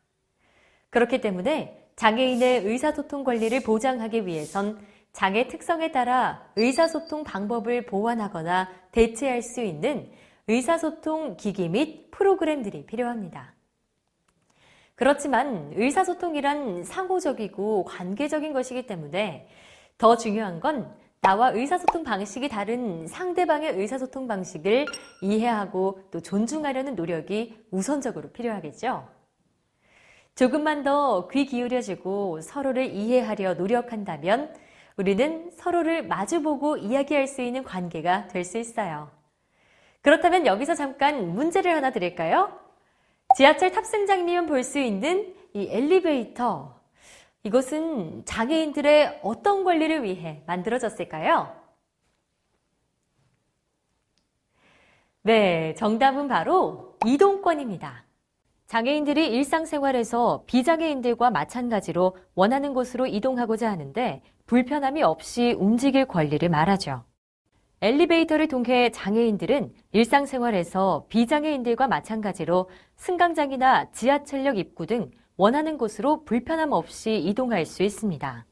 그렇기 때문에 장애인의 의사소통 권리를 보장하기 위해선 장애 특성에 따라 의사소통 방법을 보완하거나 대체할 수 있는 의사소통 기기 및 프로그램들이 필요합니다. 그렇지만 의사소통이란 상호적이고 관계적인 것이기 때문에 더 중요한 건 나와 의사소통 방식이 다른 상대방의 의사소통 방식을 이해하고 또 존중하려는 노력이 우선적으로 필요하겠죠. 조금만 더 귀 기울여주고 서로를 이해하려 노력한다면 우리는 서로를 마주보고 이야기할 수 있는 관계가 될 수 있어요. 그렇다면 여기서 잠깐 문제를 하나 드릴까요? 지하철 탑승장이면 볼 수 있는 이 엘리베이터. 이것은 장애인들의 어떤 권리를 위해 만들어졌을까요? 네, 정답은 바로 이동권입니다. 장애인들이 일상생활에서 비장애인들과 마찬가지로 원하는 곳으로 이동하고자 하는데 불편함이 없이 움직일 권리를 말하죠. 엘리베이터를 통해 장애인들은 일상생활에서 비장애인들과 마찬가지로 승강장이나 지하철역 입구 등 원하는 곳으로 불편함 없이 이동할 수 있습니다.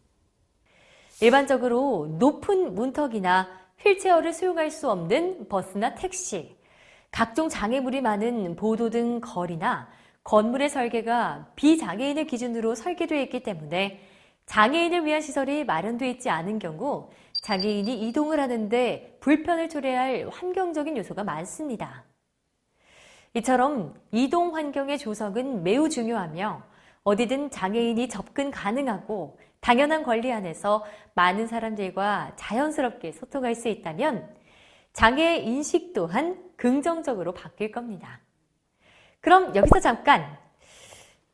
일반적으로 높은 문턱이나 휠체어를 수용할 수 없는 버스나 택시, 각종 장애물이 많은 보도 등 거리나 건물의 설계가 비장애인을 기준으로 설계되어 있기 때문에 장애인을 위한 시설이 마련되어 있지 않은 경우 장애인이 이동을 하는데 불편을 초래할 환경적인 요소가 많습니다. 이처럼 이동 환경의 조성은 매우 중요하며 어디든 장애인이 접근 가능하고 당연한 권리 안에서 많은 사람들과 자연스럽게 소통할 수 있다면 장애의 인식 또한 긍정적으로 바뀔 겁니다. 그럼 여기서 잠깐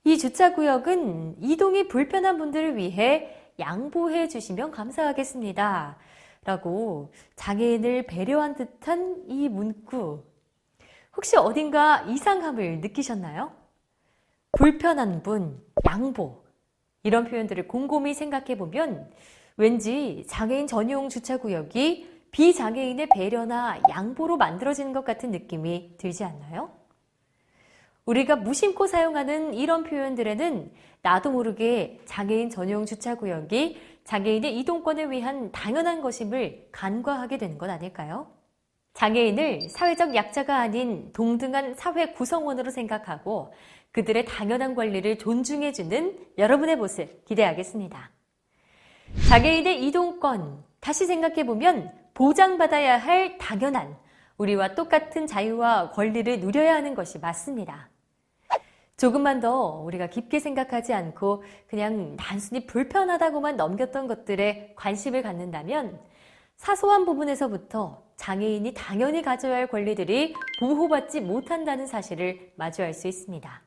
이 주차구역은 이동이 불편한 분들을 위해 양보해 주시면 감사하겠습니다. 라고 장애인을 배려한 듯한 이 문구. 혹시 어딘가 이상함을 느끼셨나요? 불편한 분, 양보. 이런 표현들을 곰곰이 생각해 보면 왠지 장애인 전용 주차구역이 비장애인의 배려나 양보로 만들어지는 것 같은 느낌이 들지 않나요? 우리가 무심코 사용하는 이런 표현들에는 나도 모르게 장애인 전용 주차구역이 장애인의 이동권을 위한 당연한 것임을 간과하게 되는 것 아닐까요? 장애인을 사회적 약자가 아닌 동등한 사회 구성원으로 생각하고 그들의 당연한 권리를 존중해주는 여러분의 모습 기대하겠습니다. 장애인의 이동권, 다시 생각해보면 보장받아야 할 당연한 우리와 똑같은 자유와 권리를 누려야 하는 것이 맞습니다. 조금만 더 우리가 깊게 생각하지 않고 그냥 단순히 불편하다고만 넘겼던 것들에 관심을 갖는다면 사소한 부분에서부터 장애인이 당연히 가져야 할 권리들이 보호받지 못한다는 사실을 마주할 수 있습니다.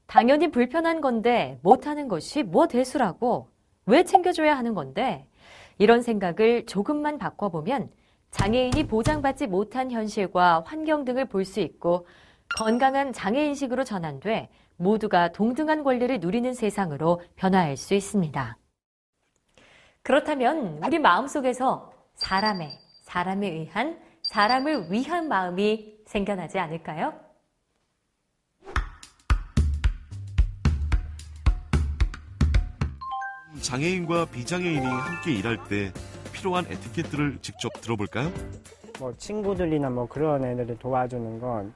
당연히 불편한 건데 못하는 것이 뭐 대수라고? 왜 챙겨줘야 하는 건데? 이런 생각을 조금만 바꿔보면 장애인이 보장받지 못한 현실과 환경 등을 볼 수 있고 건강한 장애인식으로 전환돼 모두가 동등한 권리를 누리는 세상으로 변화할 수 있습니다. 그렇다면 우리 마음속에서 사람에 의한, 사람을 위한 마음이 생겨나지 않을까요? 장애인과 비장애인이 함께 일할 때 필요한 에티켓들을 직접 들어볼까요? 뭐 친구들이나 뭐 그런 애들을 도와주는 건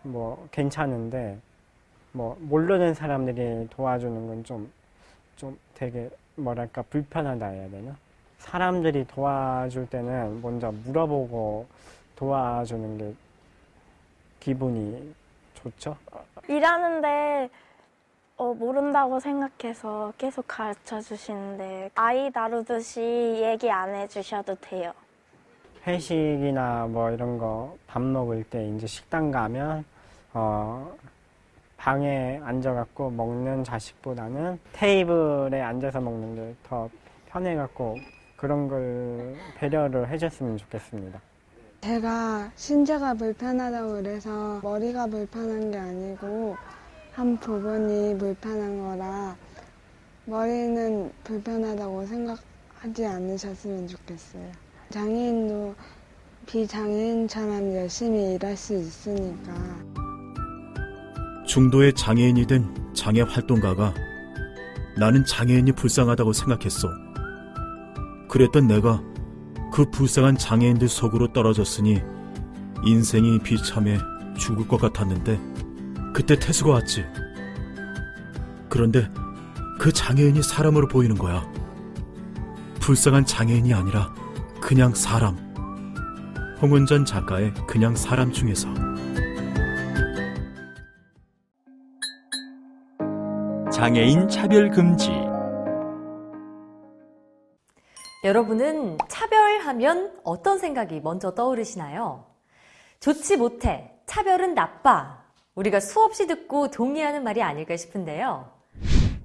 뭐 괜찮은데 뭐 모르는 사람들이 도와주는 건 좀 되게 뭐랄까 불편하다 해야 되나? 사람들이 도와줄 때는 먼저 물어보고 도와주는 게 기분이 좋죠? 일하는데 모른다고 생각해서 계속 가르쳐 주시는데 아이 다루듯이 얘기 안 해주셔도 돼요. 회식이나 뭐 이런 거 밥 먹을 때 이제 식당 가면 방에 앉아갖고 먹는 자식보다는 테이블에 앉아서 먹는 게 더 편해갖고 그런 걸 배려를 해줬으면 좋겠습니다. 제가 신체가 불편하다고 그래서 머리가 불편한 게 아니고 한 부분이 불편한 거라 머리는 불편하다고 생각하지 않으셨으면 좋겠어요. 장애인도 비장애인처럼 열심히 일할 수 있으니까. 중도의 장애인이 된 장애 활동가가 나는 장애인이 불쌍하다고 생각했어. 그랬던 내가 그 불쌍한 장애인들 속으로 떨어졌으니 인생이 비참해 죽을 것 같았는데 그때 태수가 왔지. 그런데 그 장애인이 사람으로 보이는 거야. 불쌍한 장애인이 아니라 그냥 사람. 홍은전 작가의 그냥 사람 중에서. 장애인 차별 금지. 여러분은 차별하면 어떤 생각이 먼저 떠오르시나요? 좋지 못해, 차별은 나빠. 우리가 수없이 듣고 동의하는 말이 아닐까 싶은데요.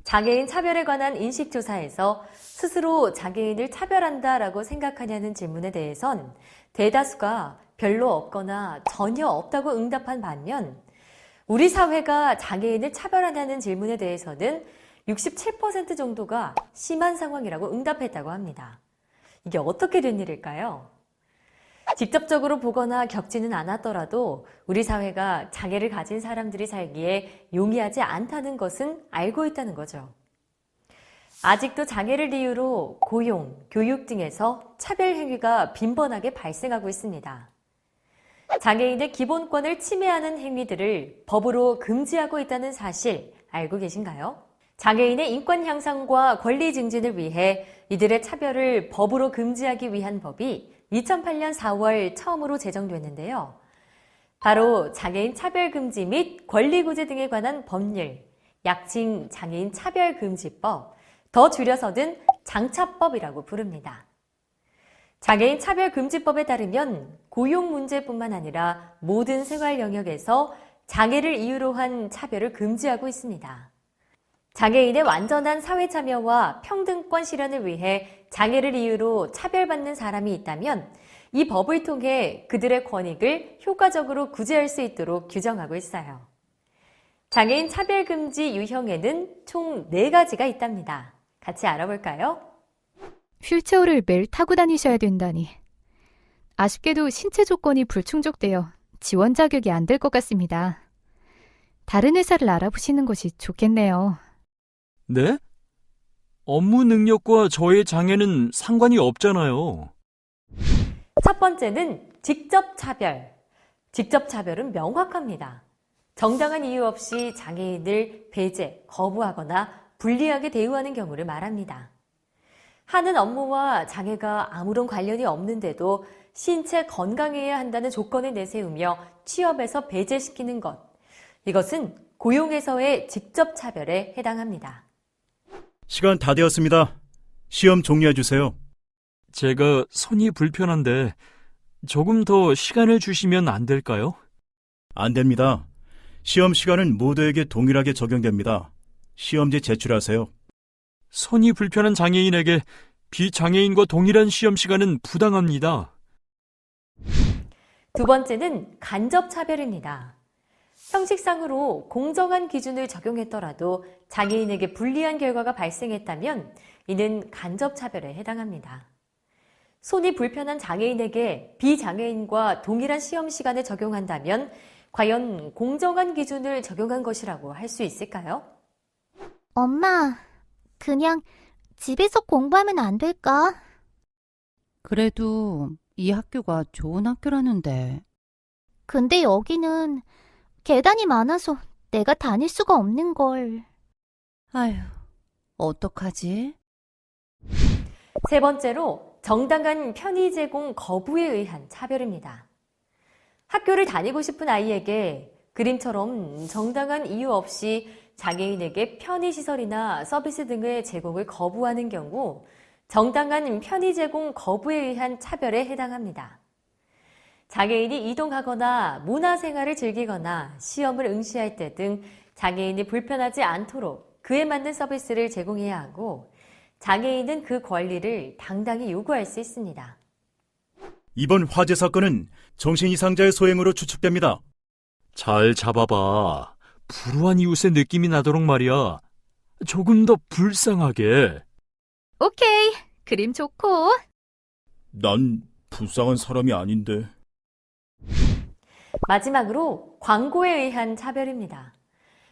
장애인 차별에 관한 인식조사에서 스스로 장애인을 차별한다라고 생각하냐는 질문에 대해선 대다수가 별로 없거나 전혀 없다고 응답한 반면 우리 사회가 장애인을 차별하냐는 질문에 대해서는 67% 정도가 심한 상황이라고 응답했다고 합니다. 이게 어떻게 된 일일까요? 직접적으로 보거나 겪지는 않았더라도 우리 사회가 장애를 가진 사람들이 살기에 용이하지 않다는 것은 알고 있다는 거죠. 아직도 장애를 이유로 고용, 교육 등에서 차별 행위가 빈번하게 발생하고 있습니다. 장애인의 기본권을 침해하는 행위들을 법으로 금지하고 있다는 사실 알고 계신가요? 장애인의 인권 향상과 권리 증진을 위해 이들의 차별을 법으로 금지하기 위한 법이 2008년 4월 처음으로 제정됐는데요. 바로 장애인 차별금지 및 권리구제 등에 관한 법률, 약칭 장애인 차별금지법, 더 줄여서는 장차법이라고 부릅니다. 장애인 차별금지법에 따르면 고용 문제뿐만 아니라 모든 생활 영역에서 장애를 이유로 한 차별을 금지하고 있습니다. 장애인의 완전한 사회 참여와 평등권 실현을 위해 장애를 이유로 차별받는 사람이 있다면 이 법을 통해 그들의 권익을 효과적으로 구제할 수 있도록 규정하고 있어요. 장애인 차별금지 유형에는 총 4가지가 있답니다. 같이 알아볼까요? 휠체어를 매일 타고 다니셔야 된다니. 아쉽게도 신체 조건이 불충족되어 지원 자격이 안 될 것 같습니다. 다른 회사를 알아보시는 것이 좋겠네요. 네? 업무 능력과 저의 장애는 상관이 없잖아요. 첫 번째는 직접 차별. 직접 차별은 명확합니다. 정당한 이유 없이 장애인을 배제, 거부하거나 불리하게 대우하는 경우를 말합니다. 하는 업무와 장애가 아무런 관련이 없는데도 신체 건강해야 한다는 조건을 내세우며 취업에서 배제시키는 것. 이것은 고용에서의 직접 차별에 해당합니다. 시간 다 되었습니다. 시험 종료해 주세요. 제가 손이 불편한데 조금 더 시간을 주시면 안 될까요? 안 됩니다. 시험 시간은 모두에게 동일하게 적용됩니다. 시험지 제출하세요. 손이 불편한 장애인에게 비장애인과 동일한 시험 시간은 부당합니다. 두 번째는 간접 차별입니다. 형식상으로 공정한 기준을 적용했더라도 장애인에게 불리한 결과가 발생했다면 이는 간접 차별에 해당합니다. 손이 불편한 장애인에게 비장애인과 동일한 시험 시간을 적용한다면 과연 공정한 기준을 적용한 것이라고 할 수 있을까요? 엄마, 그냥 집에서 공부하면 안 될까? 그래도 이 학교가 좋은 학교라는데. 근데 여기는 계단이 많아서 내가 다닐 수가 없는 걸. 아휴, 어떡하지? 세 번째로 정당한 편의 제공 거부에 의한 차별입니다. 학교를 다니고 싶은 아이에게 그림처럼 정당한 이유 없이 장애인에게 편의시설이나 서비스 등의 제공을 거부하는 경우 정당한 편의 제공 거부에 의한 차별에 해당합니다. 장애인이 이동하거나 문화생활을 즐기거나 시험을 응시할 때 등 장애인이 불편하지 않도록 그에 맞는 서비스를 제공해야 하고 장애인은 그 권리를 당당히 요구할 수 있습니다. 이번 화재 사건은 정신이상자의 소행으로 추측됩니다. 잘 잡아봐. 불우한 이웃의 느낌이 나도록 말이야. 조금 더 불쌍하게. 오케이, 그림 좋고. 난 불쌍한 사람이 아닌데. 마지막으로 광고에 의한 차별입니다.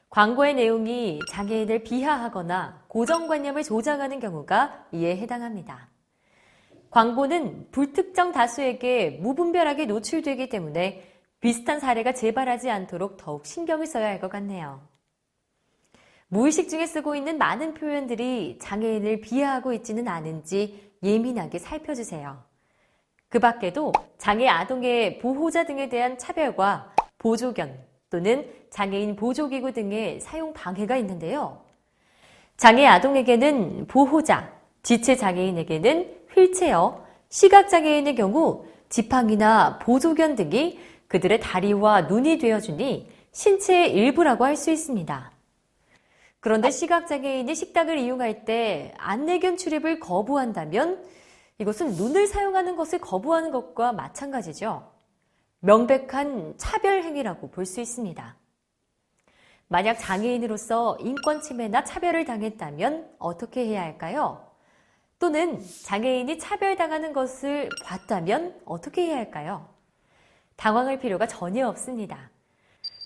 광고의 내용이 장애인을 비하하거나 고정관념을 조장하는 경우가 이에 해당합니다. 광고는 불특정 다수에게 무분별하게 노출되기 때문에 비슷한 사례가 재발하지 않도록 더욱 신경을 써야 할 것 같네요. 무의식 중에 쓰고 있는 많은 표현들이 장애인을 비하하고 있지는 않은지 예민하게 살펴주세요. 그 밖에도 장애 아동의 보호자 등에 대한 차별과 보조견 또는 장애인 보조기구 등의 사용 방해가 있는데요. 장애 아동에게는 보호자, 지체장애인에게는 휠체어, 시각장애인의 경우 지팡이나 보조견 등이 그들의 다리와 눈이 되어주니 신체의 일부라고 할 수 있습니다. 그런데 시각장애인이 식당을 이용할 때 안내견 출입을 거부한다면 이것은 눈을 사용하는 것을 거부하는 것과 마찬가지죠. 명백한 차별 행위라고 볼 수 있습니다. 만약 장애인으로서 인권 침해나 차별을 당했다면 어떻게 해야 할까요? 또는 장애인이 차별당하는 것을 봤다면 어떻게 해야 할까요? 당황할 필요가 전혀 없습니다.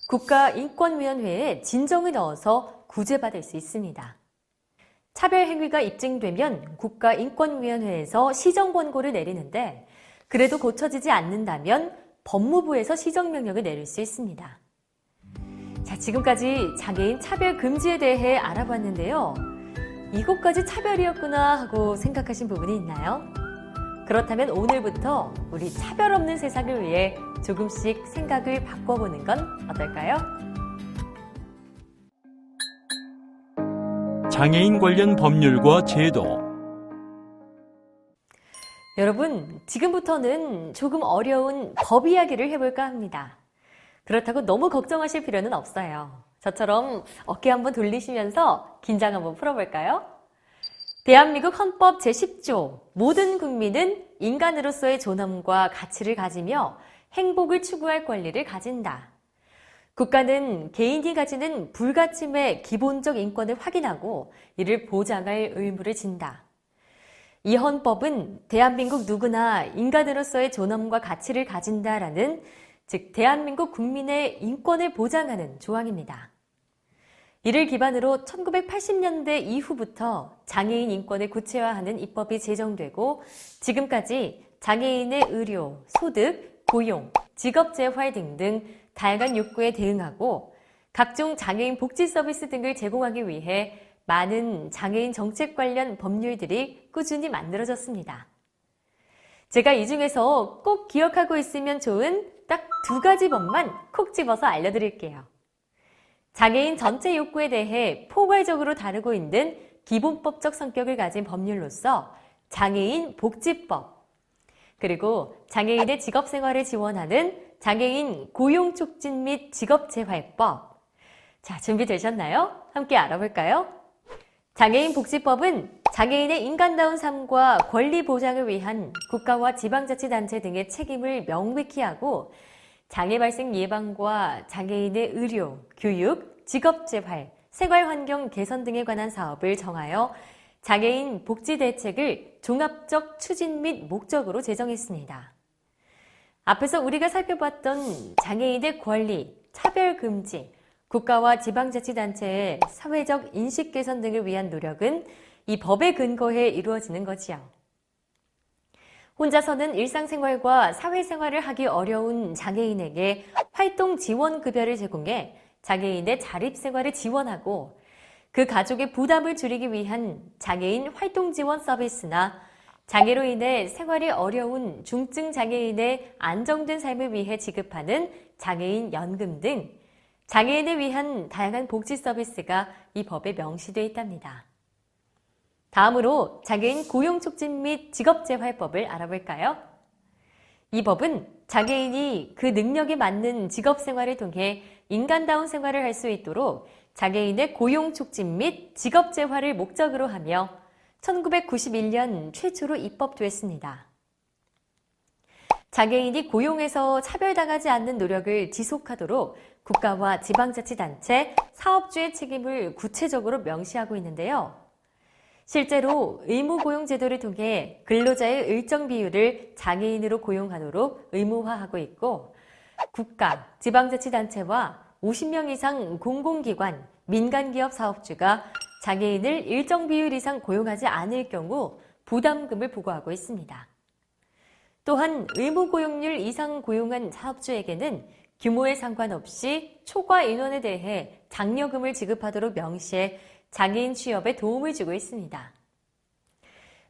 국가인권위원회에 진정을 넣어서 구제받을 수 있습니다. 차별 행위가 입증되면 국가인권위원회에서 시정권고를 내리는데 그래도 고쳐지지 않는다면 법무부에서 시정명령을 내릴 수 있습니다. 자, 지금까지 장애인 차별 금지에 대해 알아봤는데요. 이것까지 차별이었구나 하고 생각하신 부분이 있나요? 그렇다면 오늘부터 우리 차별 없는 세상을 위해 조금씩 생각을 바꿔보는 건 어떨까요? 장애인 관련 법률과 제도. 여러분, 지금부터는 조금 어려운 법 이야기를 해볼까 합니다. 그렇다고 너무 걱정하실 필요는 없어요. 저처럼 어깨 한번 돌리시면서 긴장 한번 풀어볼까요? 대한민국 헌법 제10조 모든 국민은 인간으로서의 존엄과 가치를 가지며 행복을 추구할 권리를 가진다. 국가는 개인이 가지는 불가침의 기본적 인권을 확인하고 이를 보장할 의무를 진다. 이 헌법은 대한민국 누구나 인간으로서의 존엄과 가치를 가진다라는, 즉 대한민국 국민의 인권을 보장하는 조항입니다. 이를 기반으로 1980년대 이후부터 장애인 인권을 구체화하는 입법이 제정되고 지금까지 장애인의 의료, 소득, 고용, 직업 재활 등등 다양한 욕구에 대응하고 각종 장애인 복지 서비스 등을 제공하기 위해 많은 장애인 정책 관련 법률들이 꾸준히 만들어졌습니다. 제가 이 중에서 꼭 기억하고 있으면 좋은 딱 2가지 법만 콕 집어서 알려드릴게요. 장애인 전체 욕구에 대해 포괄적으로 다루고 있는 기본법적 성격을 가진 법률로서 장애인 복지법, 그리고 장애인의 직업생활을 지원하는 장애인 고용촉진 및 직업재활법. 자, 준비되셨나요? 함께 알아볼까요? 장애인 복지법은 장애인의 인간다운 삶과 권리 보장을 위한 국가와 지방자치단체 등의 책임을 명백히 하고 장애 발생 예방과 장애인의 의료, 교육, 직업재활, 생활환경 개선 등에 관한 사업을 정하여 장애인 복지 대책을 종합적 추진 및 목적으로 제정했습니다. 앞에서 우리가 살펴봤던 장애인의 권리, 차별 금지, 국가와 지방자치단체의 사회적 인식 개선 등을 위한 노력은 이 법에 근거해 이루어지는 거지요. 혼자서는 일상생활과 사회생활을 하기 어려운 장애인에게 활동 지원 급여를 제공해 장애인의 자립생활을 지원하고 그 가족의 부담을 줄이기 위한 장애인 활동 지원 서비스나 장애로 인해 생활이 어려운 중증 장애인의 안정된 삶을 위해 지급하는 장애인 연금 등 장애인을 위한 다양한 복지 서비스가 이 법에 명시되어 있답니다. 다음으로 장애인 고용촉진 및 직업재활법을 알아볼까요? 이 법은 장애인이 그 능력에 맞는 직업생활을 통해 인간다운 생활을 할 수 있도록 장애인의 고용촉진 및 직업재활을 목적으로 하며 1991년 최초로 입법됐습니다. 장애인이 고용에서 차별당하지 않는 노력을 지속하도록 국가와 지방자치단체, 사업주의 책임을 구체적으로 명시하고 있는데요. 실제로 의무고용제도를 통해 근로자의 일정 비율을 장애인으로 고용하도록 의무화하고 있고 국가, 지방자치단체와 50명 이상 공공기관, 민간기업 사업주가 장애인을 일정 비율 이상 고용하지 않을 경우 부담금을 부과하고 있습니다. 또한 의무고용률 이상 고용한 사업주에게는 규모에 상관없이 초과 인원에 대해 장려금을 지급하도록 명시해 장애인 취업에 도움을 주고 있습니다.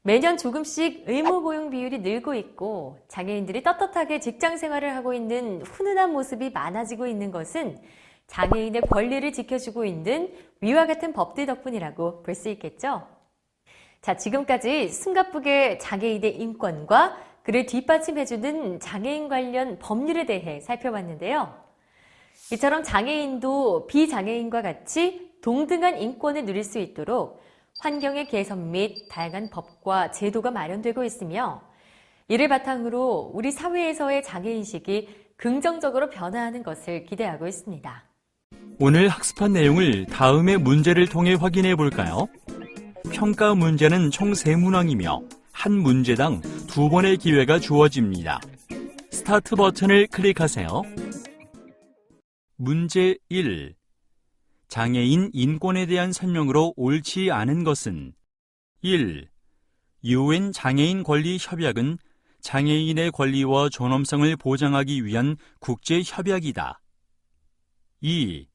매년 조금씩 의무고용 비율이 늘고 있고 장애인들이 떳떳하게 직장 생활을 하고 있는 훈훈한 모습이 많아지고 있는 것은 장애인의 권리를 지켜주고 있는 위와 같은 법들 덕분이라고 볼 수 있겠죠. 자, 지금까지 숨가쁘게 장애인의 인권과 그를 뒷받침해주는 장애인 관련 법률에 대해 살펴봤는데요. 이처럼 장애인도 비장애인과 같이 동등한 인권을 누릴 수 있도록 환경의 개선 및 다양한 법과 제도가 마련되고 있으며 이를 바탕으로 우리 사회에서의 장애인식이 긍정적으로 변화하는 것을 기대하고 있습니다. 오늘 학습한 내용을 다음의 문제를 통해 확인해 볼까요? 평가 문제는 총 3문항이며 한 문제당 2번의 기회가 주어집니다. 스타트 버튼을 클릭하세요. 문제 1. 장애인 인권에 대한 설명으로 옳지 않은 것은 1. UN 장애인 권리 협약은 장애인의 권리와 존엄성을 보장하기 위한 국제 협약이다. 2.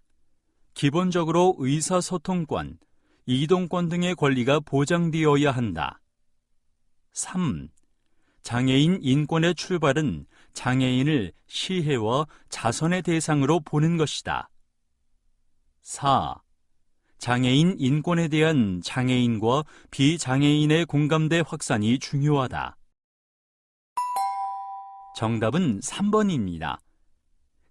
기본적으로 의사소통권, 이동권 등의 권리가 보장되어야 한다. 3. 장애인 인권의 출발은 장애인을 시혜와 자선의 대상으로 보는 것이다. 4. 장애인 인권에 대한 장애인과 비장애인의 공감대 확산이 중요하다. 정답은 3번입니다.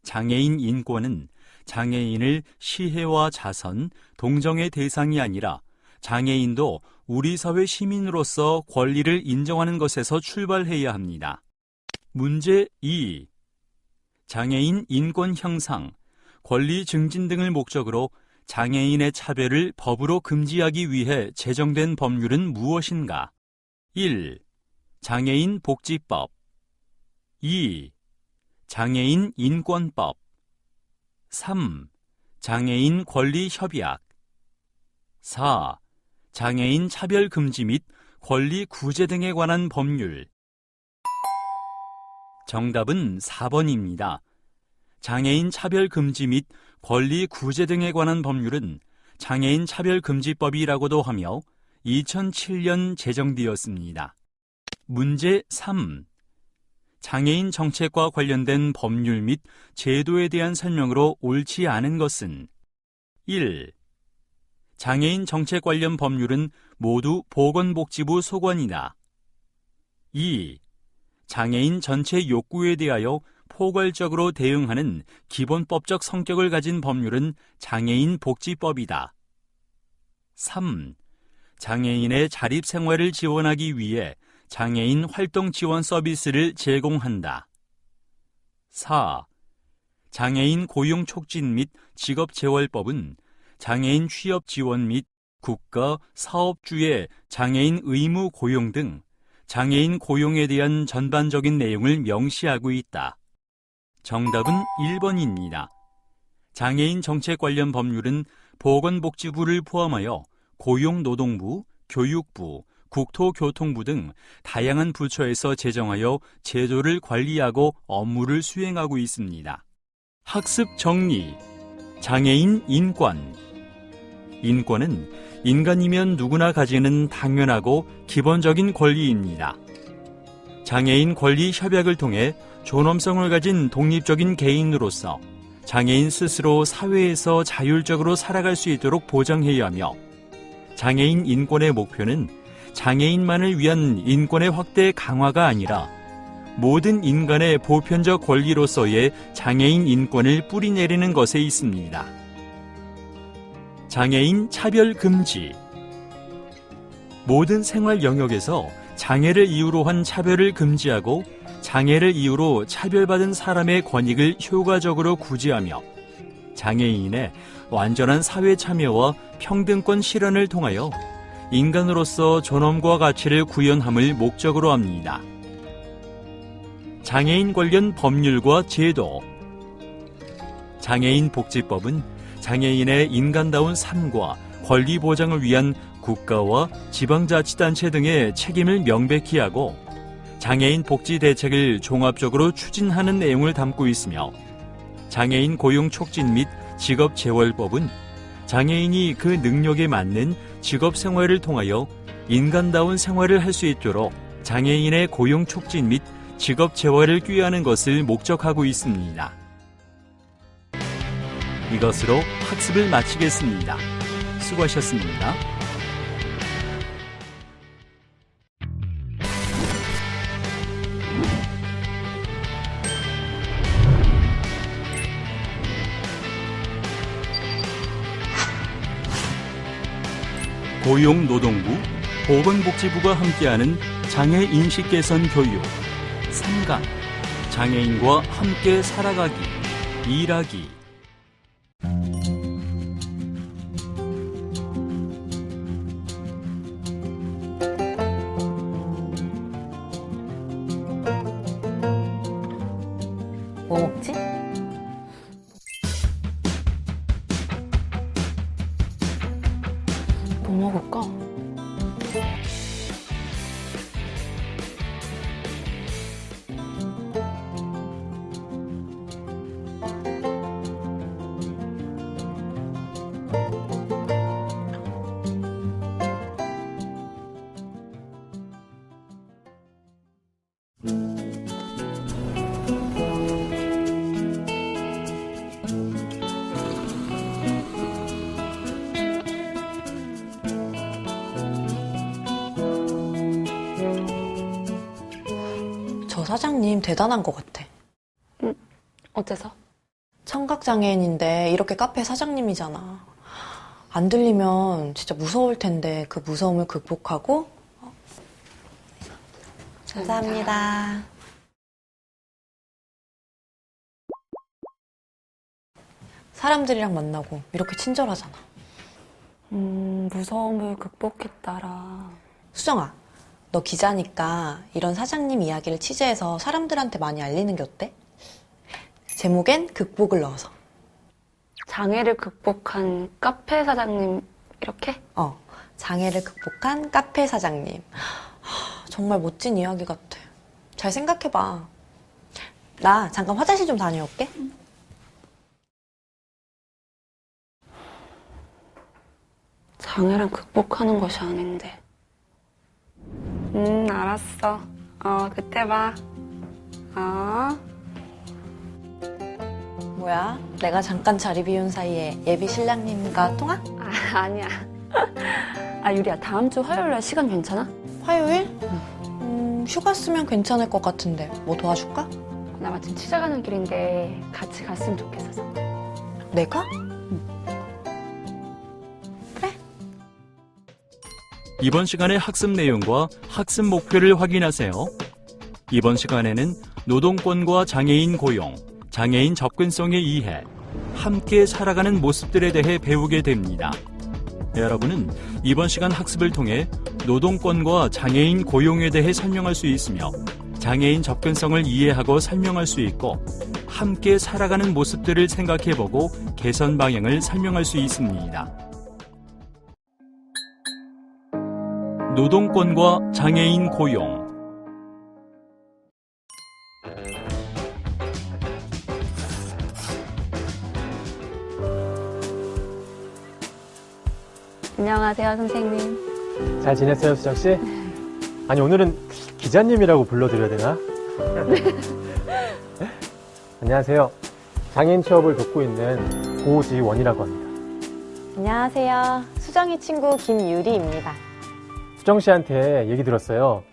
장애인 인권은 장애인을 시혜와 자선, 동정의 대상이 아니라 장애인도 우리 사회 시민으로서 권리를 인정하는 것에서 출발해야 합니다. 문제 2. 장애인 인권 향상, 권리 증진 등을 목적으로 장애인의 차별을 법으로 금지하기 위해 제정된 법률은 무엇인가? 1. 장애인 복지법. 2. 장애인 인권법. 3. 장애인 권리 협약. 4. 장애인 차별 금지 및 권리 구제 등에 관한 법률. 정답은 4번입니다. 장애인 차별 금지 및 권리 구제 등에 관한 법률은 장애인 차별 금지법이라고도 하며 2007년 제정되었습니다. 문제 3. 장애인 정책과 관련된 법률 및 제도에 대한 설명으로 옳지 않은 것은 1. 장애인 정책 관련 법률은 모두 보건복지부 소관이다. 2. 장애인 전체 욕구에 대하여 포괄적으로 대응하는 기본법적 성격을 가진 법률은 장애인 복지법이다. 3. 장애인의 자립생활을 지원하기 위해 장애인 활동 지원 서비스를 제공한다. 4. 장애인 고용 촉진 및 직업재활법은 장애인 취업 지원 및 국가, 사업주의 장애인 의무 고용 등 장애인 고용에 대한 전반적인 내용을 명시하고 있다. 정답은 1번입니다. 장애인 정책 관련 법률은 보건복지부를 포함하여 고용노동부, 교육부, 국토교통부 등 다양한 부처에서 제정하여 제도를 관리하고 업무를 수행하고 있습니다. 학습 정리. 장애인 인권. 인권은 인간이면 누구나 가지는 당연하고 기본적인 권리입니다. 장애인 권리 협약을 통해 존엄성을 가진 독립적인 개인으로서 장애인 스스로 사회에서 자율적으로 살아갈 수 있도록 보장해야 하며, 장애인 인권의 목표는 장애인만을 위한 인권의 확대 강화가 아니라 모든 인간의 보편적 권리로서의 장애인 인권을 뿌리내리는 것에 있습니다. 장애인 차별 금지. 모든 생활 영역에서 장애를 이유로 한 차별을 금지하고 장애를 이유로 차별받은 사람의 권익을 효과적으로 구제하며 장애인의 완전한 사회 참여와 평등권 실현을 통하여 인간으로서 존엄과 가치를 구현함을 목적으로 합니다. 장애인 관련 법률과 제도. 장애인 복지법은 장애인의 인간다운 삶과 권리 보장을 위한 국가와 지방자치단체 등의 책임을 명백히 하고 장애인 복지 대책을 종합적으로 추진하는 내용을 담고 있으며, 장애인 고용 촉진 및 직업재활법은 장애인이 그 능력에 맞는 직업생활을 통하여 인간다운 생활을 할 수 있도록 장애인의 고용 촉진 및 직업재활을 꾀하는 것을 목적하고 있습니다. 이것으로 학습을 마치겠습니다. 수고하셨습니다. 고용노동부, 보건복지부가 함께하는 장애인식 개선 교육 3강, 장애인과 함께 살아가기, 일하기. 뭐 먹지? 뭐 먹을까? 저 사장님 대단한 것 같아. 어째서? 청각장애인인데 이렇게 카페 사장님이잖아. 안 들리면 진짜 무서울 텐데 그 무서움을 극복하고. 감사합니다. 사람들이랑 만나고 이렇게 친절하잖아. 무서움을 극복했다라. 수정아, 너 기자니까 이런 사장님 이야기를 취재해서 사람들한테 많이 알리는 게 어때? 제목엔 극복을 넣어서. 장애를 극복한 카페 사장님 이렇게? 장애를 극복한 카페 사장님. 정말 멋진 이야기 같아. 잘 생각해봐. 나 잠깐 화장실 좀 다녀올게. 장애를 극복하는 것이 아닌데. 알았어. 그때 봐. 뭐야? 내가 잠깐 자리 비운 사이에 예비 신랑님과 통화? 아니야. 유리야, 다음 주 화요일날 시간 괜찮아? 화요일? 휴가 쓰면 괜찮을 것 같은데 뭐 도와줄까? 나 마침 취재 가는 길인데 같이 갔으면 좋겠어서. 내가? 이번 시간의 학습 내용과 학습 목표를 확인하세요. 이번 시간에는 노동권과 장애인 고용, 장애인 접근성의 이해, 함께 살아가는 모습들에 대해 배우게 됩니다. 여러분은 이번 시간 학습을 통해 노동권과 장애인 고용에 대해 설명할 수 있으며 장애인 접근성을 이해하고 설명할 수 있고 함께 살아가는 모습들을 생각해보고 개선 방향을 설명할 수 있습니다. 노동권과 장애인 고용. 안녕하세요, 선생님. 잘 지냈어요, 수정 씨? 아니, 오늘은 기자님이라고 불러드려야 되나? 안녕하세요. 장애인 취업을 돕고 있는 고지원이라고 합니다. 안녕하세요. 수정이 친구 김유리입니다. 수정 씨한테 얘기 들었어요.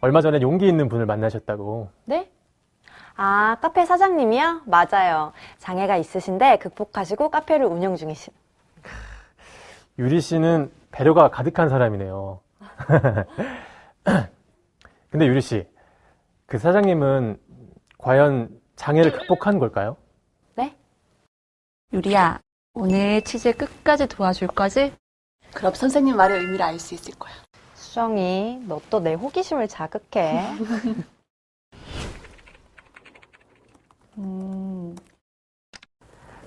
얼마 전에 용기 있는 분을 만나셨다고. 네? 카페 사장님이요? 맞아요. 장애가 있으신데 극복하시고 카페를 운영 중이신. 유리 씨는 배려가 가득한 사람이네요. 근데 유리 씨, 그 사장님은 과연 장애를 극복한 걸까요? 네? 유리야, 오늘 취재 끝까지 도와줄 거지? 그럼 선생님 말의 의미를 알 수 있을 거야. 수정이, 너 또 내 호기심을 자극해.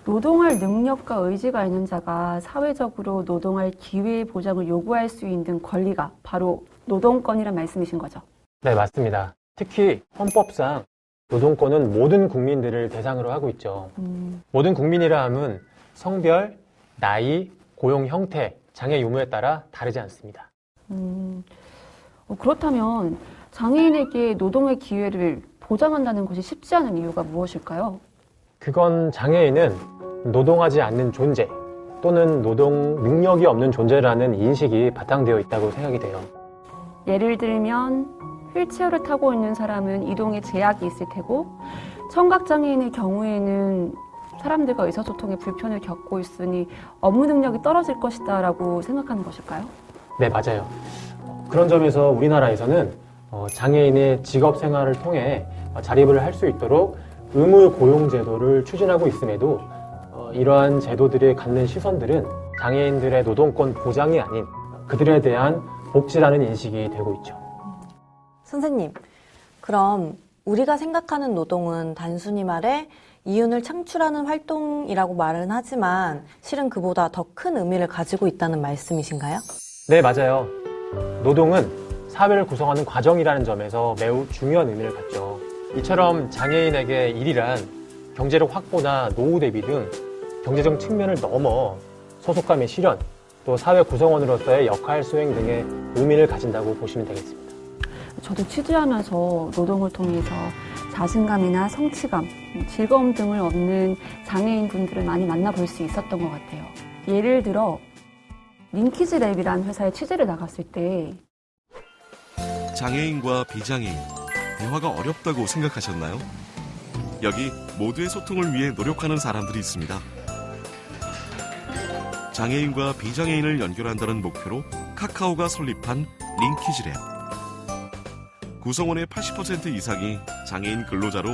노동할 능력과 의지가 있는 자가 사회적으로 노동할 기회의 보장을 요구할 수 있는 권리가 바로 노동권이란 말씀이신 거죠? 네, 맞습니다. 특히 헌법상 노동권은 모든 국민들을 대상으로 하고 있죠. 모든 국민이라 함은 성별, 나이, 고용 형태, 장애 유무에 따라 다르지 않습니다. 그렇다면 장애인에게 노동의 기회를 보장한다는 것이 쉽지 않은 이유가 무엇일까요? 그건 장애인은 노동하지 않는 존재 또는 노동 능력이 없는 존재라는 인식이 바탕되어 있다고 생각이 돼요. 예를 들면 휠체어를 타고 있는 사람은 이동에 제약이 있을 테고 청각장애인의 경우에는 사람들과 의사소통에 불편을 겪고 있으니 업무 능력이 떨어질 것이다 라고 생각하는 것일까요? 네, 맞아요. 그런 점에서 우리나라에서는 장애인의 직업 생활을 통해 자립을 할 수 있도록 의무 고용 제도를 추진하고 있음에도 이러한 제도들이 갖는 시선들은 장애인들의 노동권 보장이 아닌 그들에 대한 복지라는 인식이 되고 있죠. 선생님, 그럼 우리가 생각하는 노동은 단순히 말해 이윤을 창출하는 활동이라고 말은 하지만 실은 그보다 더 큰 의미를 가지고 있다는 말씀이신가요? 네, 맞아요. 노동은 사회를 구성하는 과정이라는 점에서 매우 중요한 의미를 갖죠. 이처럼 장애인에게 일이란 경제력 확보나 노후 대비 등 경제적 측면을 넘어 소속감의 실현, 또 사회 구성원으로서의 역할 수행 등의 의미를 가진다고 보시면 되겠습니다. 저도 취재하면서 노동을 통해서 자신감이나 성취감, 즐거움 등을 얻는 장애인 분들을 많이 만나볼 수 있었던 것 같아요. 예를 들어 링키즈랩이라는 회사에 취재를 나갔을 때 장애인과 비장애인, 대화가 어렵다고 생각하셨나요? 여기 모두의 소통을 위해 노력하는 사람들이 있습니다. 장애인과 비장애인을 연결한다는 목표로 카카오가 설립한 링키지랩. 구성원의 80% 이상이 장애인 근로자로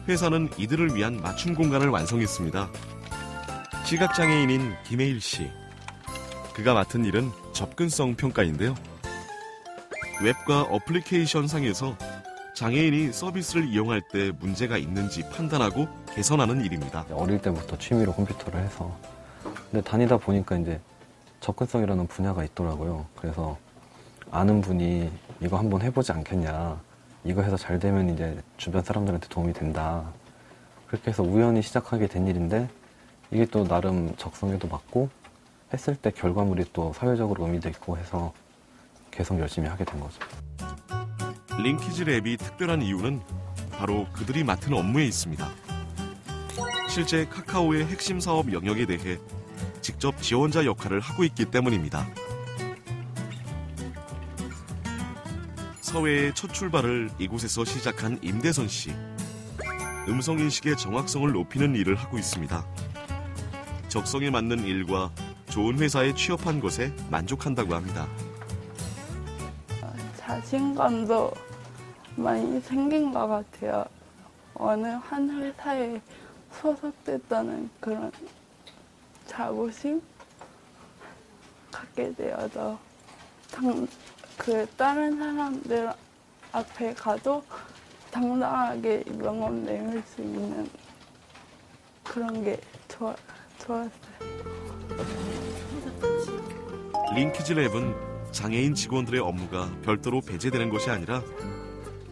회사는 이들을 위한 맞춤 공간을 완성했습니다. 시각장애인인 김혜일 씨. 그가 맡은 일은 접근성 평가인데요. 웹과 어플리케이션 상에서 장애인이 서비스를 이용할 때 문제가 있는지 판단하고 개선하는 일입니다. 어릴 때부터 취미로 컴퓨터를 해서 근데 다니다 보니까 이제 접근성이라는 분야가 있더라고요. 그래서 아는 분이 이거 한번 해보지 않겠냐. 이거 해서 잘 되면 이제 주변 사람들한테 도움이 된다. 그렇게 해서 우연히 시작하게 된 일인데 이게 또 나름 적성에도 맞고 했을 때 결과물이 또 사회적으로 의미도 있고 해서 계속 열심히 하게 된 거죠. 링키지랩이 특별한 이유는 바로 그들이 맡은 업무에 있습니다. 실제 카카오의 핵심 사업 영역에 대해 직접 지원자 역할을 하고 있기 때문입니다. 사회의 첫 출발을 이곳에서 시작한 임대선 씨. 음성인식의 정확성을 높이는 일을 하고 있습니다. 적성에 맞는 일과 좋은 회사에 취업한 것에 만족한다고 합니다. 자신감도 많이 생긴 것 같아요. 어느 한 회사에 소속됐다는 그런 자부심 갖게 되어서 다른 사람들 앞에 가도 당당하게 명함 내밀 수 있는 그런 게 좋았어요. 링키지랩은 장애인 직원들의 업무가 별도로 배제되는 것이 아니라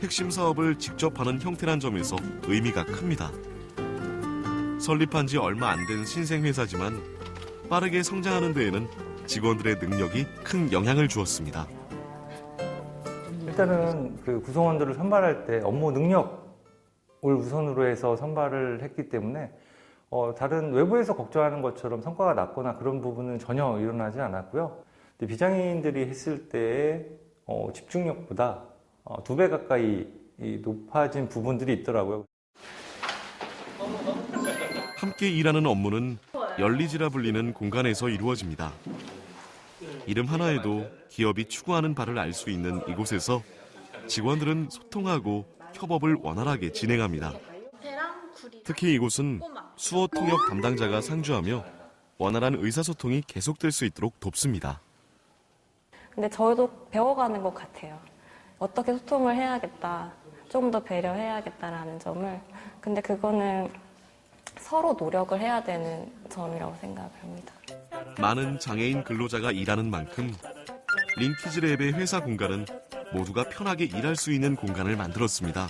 핵심 사업을 직접 하는 형태란 점에서 의미가 큽니다. 설립한 지 얼마 안 된 신생회사지만 빠르게 성장하는 데에는 직원들의 능력이 큰 영향을 주었습니다. 일단은 그 구성원들을 선발할 때 업무 능력을 우선으로 해서 선발을 했기 때문에 다른 외부에서 걱정하는 것처럼 성과가 낮거나 그런 부분은 전혀 일어나지 않았고요. 근데 비장애인들이 했을 때의 집중력보다 2배 가까이 높아진 부분들이 있더라고요. 함께 일하는 업무는 열리지라 불리는 공간에서 이루어집니다. 이름 하나에도 기업이 추구하는 바를 알 수 있는 이곳에서 직원들은 소통하고 협업을 원활하게 진행합니다. 특히 이곳은 수어 통역 담당자가 상주하며 원활한 의사소통이 계속될 수 있도록 돕습니다. 근데 저도 배워가는 것 같아요. 어떻게 소통을 해야겠다, 조금 더 배려해야겠다라는 점을. 근데 그거는 서로 노력을 해야 되는 점이라고 생각을 합니다. 많은 장애인 근로자가 일하는 만큼 링키지랩의 회사 공간은 모두가 편하게 일할 수 있는 공간을 만들었습니다.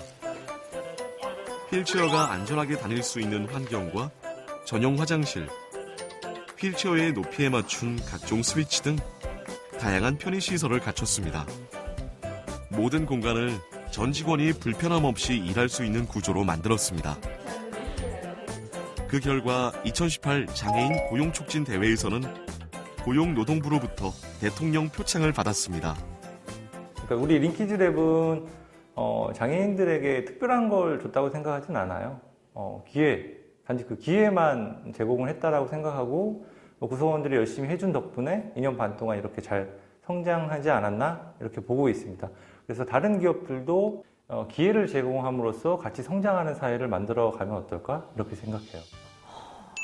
휠체어가 안전하게 다닐 수 있는 환경과 전용 화장실, 휠체어의 높이에 맞춘 각종 스위치 등 다양한 편의시설을 갖췄습니다. 모든 공간을 전 직원이 불편함 없이 일할 수 있는 구조로 만들었습니다. 그 결과 2018 장애인 고용촉진대회에서는 고용노동부로부터 대통령 표창을 받았습니다. 그러니까 우리 링키지랩은 장애인들에게 특별한 걸 줬다고 생각하진 않아요. 단지 그 기회만 제공을 했다라고 생각하고 구성원들이 열심히 해준 덕분에 2년 반 동안 이렇게 잘 성장하지 않았나 이렇게 보고 있습니다. 그래서 다른 기업들도 기회를 제공함으로써 같이 성장하는 사회를 만들어가면 어떨까 이렇게 생각해요.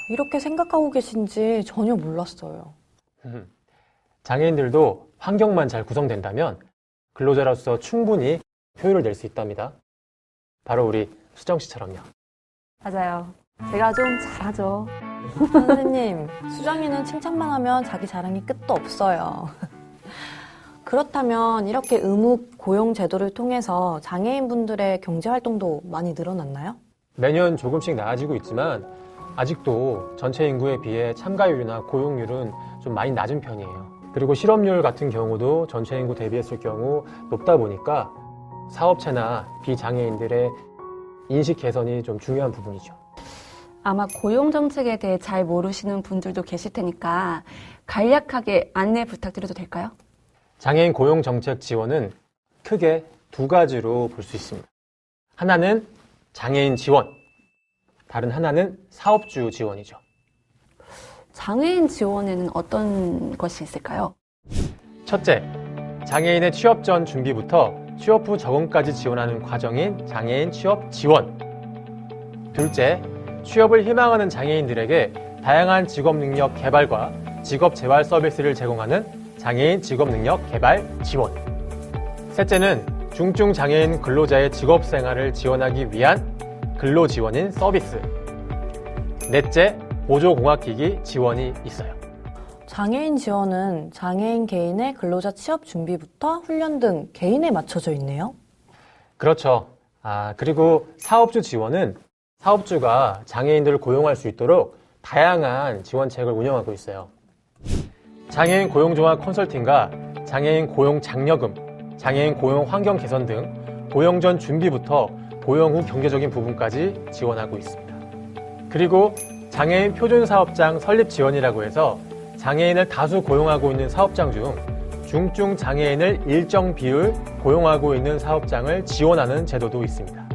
이렇게 생각하고 계신지 전혀 몰랐어요. 장애인들도 환경만 잘 구성된다면 근로자로서 충분히 효율을 낼 수 있답니다. 바로 우리 수정 씨처럼요. 맞아요. 제가 좀 잘하죠. 선생님, 수정이는 칭찬만 하면 자기 자랑이 끝도 없어요. 그렇다면 이렇게 의무 고용 제도를 통해서 장애인분들의 경제활동도 많이 늘어났나요? 매년 조금씩 나아지고 있지만 아직도 전체 인구에 비해 참가율이나 고용률은 좀 많이 낮은 편이에요. 그리고 실업률 같은 경우도 전체 인구 대비했을 경우 높다 보니까 사업체나 비장애인들의 인식 개선이 좀 중요한 부분이죠. 아마 고용정책에 대해 잘 모르시는 분들도 계실 테니까 간략하게 안내 부탁드려도 될까요? 장애인 고용정책 지원은 크게 두 가지로 볼 수 있습니다. 하나는 장애인 지원, 다른 하나는 사업주 지원이죠. 장애인 지원에는 어떤 것이 있을까요? 첫째, 장애인의 취업 전 준비부터 취업 후 적응까지 지원하는 과정인 장애인 취업 지원. 둘째, 취업을 희망하는 장애인들에게 다양한 직업 능력 개발과 직업 재활 서비스를 제공하는 장애인 직업 능력 개발 지원. 셋째는 중증 장애인 근로자의 직업 생활을 지원하기 위한 근로 지원인 서비스. 넷째, 보조공학기기 지원이 있어요. 장애인 지원은 장애인 개인의 근로자 취업 준비부터 훈련 등 개인에 맞춰져 있네요. 그렇죠. 그리고 사업주 지원은 사업주가 장애인들을 고용할 수 있도록 다양한 지원책을 운영하고 있어요. 장애인 고용종합 컨설팅과 장애인 고용 장려금, 장애인 고용 환경 개선 등 고용 전 준비부터 고용 후 경제적인 부분까지 지원하고 있습니다. 그리고 장애인 표준 사업장 설립 지원이라고 해서 장애인을 다수 고용하고 있는 사업장 중 중증 장애인을 일정 비율 고용하고 있는 사업장을 지원하는 제도도 있습니다.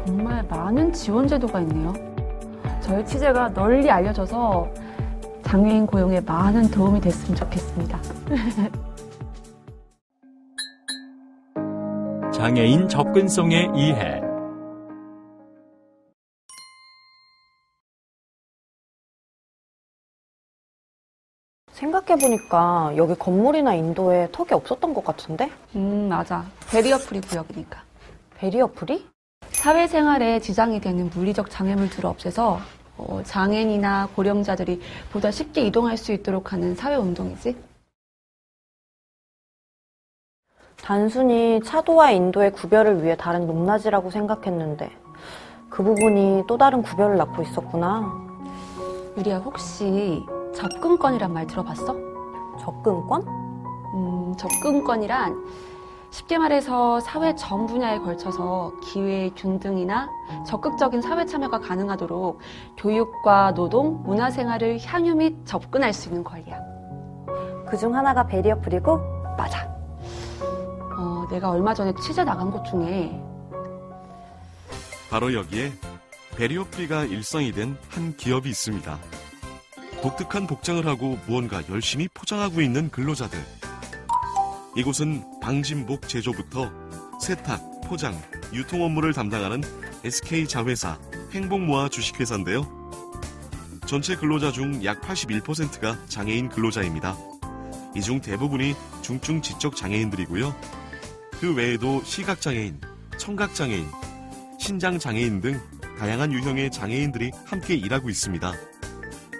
정말 많은 지원 제도가 있네요. 저희 취재가 널리 알려져서 장애인 고용에 많은 도움이 됐으면 좋겠습니다. 장애인 접근성의 이해. 생각해보니까 여기 건물이나 인도에 턱이 없었던 것 같은데? 맞아. 베리어 프리 구역이니까. 베리어 프리? 사회생활에 지장이 되는 물리적 장애물들을 없애서 장애인이나 고령자들이 보다 쉽게 이동할 수 있도록 하는 사회운동이지. 단순히 차도와 인도의 구별을 위해 다른 높낮이라고 생각했는데 그 부분이 또 다른 구별을 낳고 있었구나. 유리야, 혹시 접근권이란 말 들어봤어? 접근권? 접근권이란 쉽게 말해서 사회 전 분야에 걸쳐서 기회의 균등이나 적극적인 사회 참여가 가능하도록 교육과 노동, 문화생활을 향유 및 접근할 수 있는 권리야. 그중 하나가 베리어 프리고? 맞아. 내가 얼마 전에 취재 나간 곳 중에 바로 여기에 베리어 프리가 일상이 된 한 기업이 있습니다. 독특한 복장을 하고 무언가 열심히 포장하고 있는 근로자들. 이곳은 방진복 제조부터 세탁, 포장, 유통 업무를 담당하는 SK자회사 행복모아 주식회사인데요. 전체 근로자 중 약 81%가 장애인 근로자입니다. 이 중 대부분이 중증 지적 장애인들이고요. 그 외에도 시각장애인, 청각장애인, 신장장애인 등 다양한 유형의 장애인들이 함께 일하고 있습니다.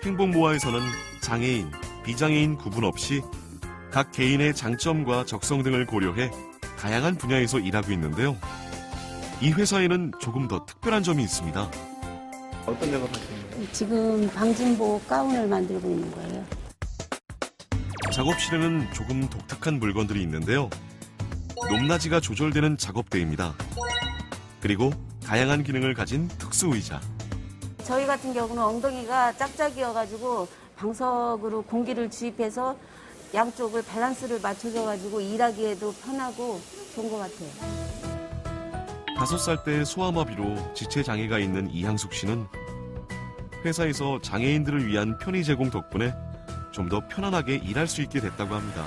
행복모아에서는 장애인, 비장애인 구분 없이 각 개인의 장점과 적성 등을 고려해 다양한 분야에서 일하고 있는데요. 이 회사에는 조금 더 특별한 점이 있습니다. 어떤 작업 하시는 거예요? 지금 방진복 가운을 만들고 있는 거예요. 작업실에는 조금 독특한 물건들이 있는데요. 높낮이가 조절되는 작업대입니다. 그리고 다양한 기능을 가진 특수의자. 저희 같은 경우는 엉덩이가 짝짝이어가지고 방석으로 공기를 주입해서 양쪽을 밸런스를 맞춰줘가지고 일하기에도 편하고 좋은 것 같아요. 5살 때 소아마비로 지체장애가 있는 이향숙 씨는 회사에서 장애인들을 위한 편의 제공 덕분에 좀 더 편안하게 일할 수 있게 됐다고 합니다.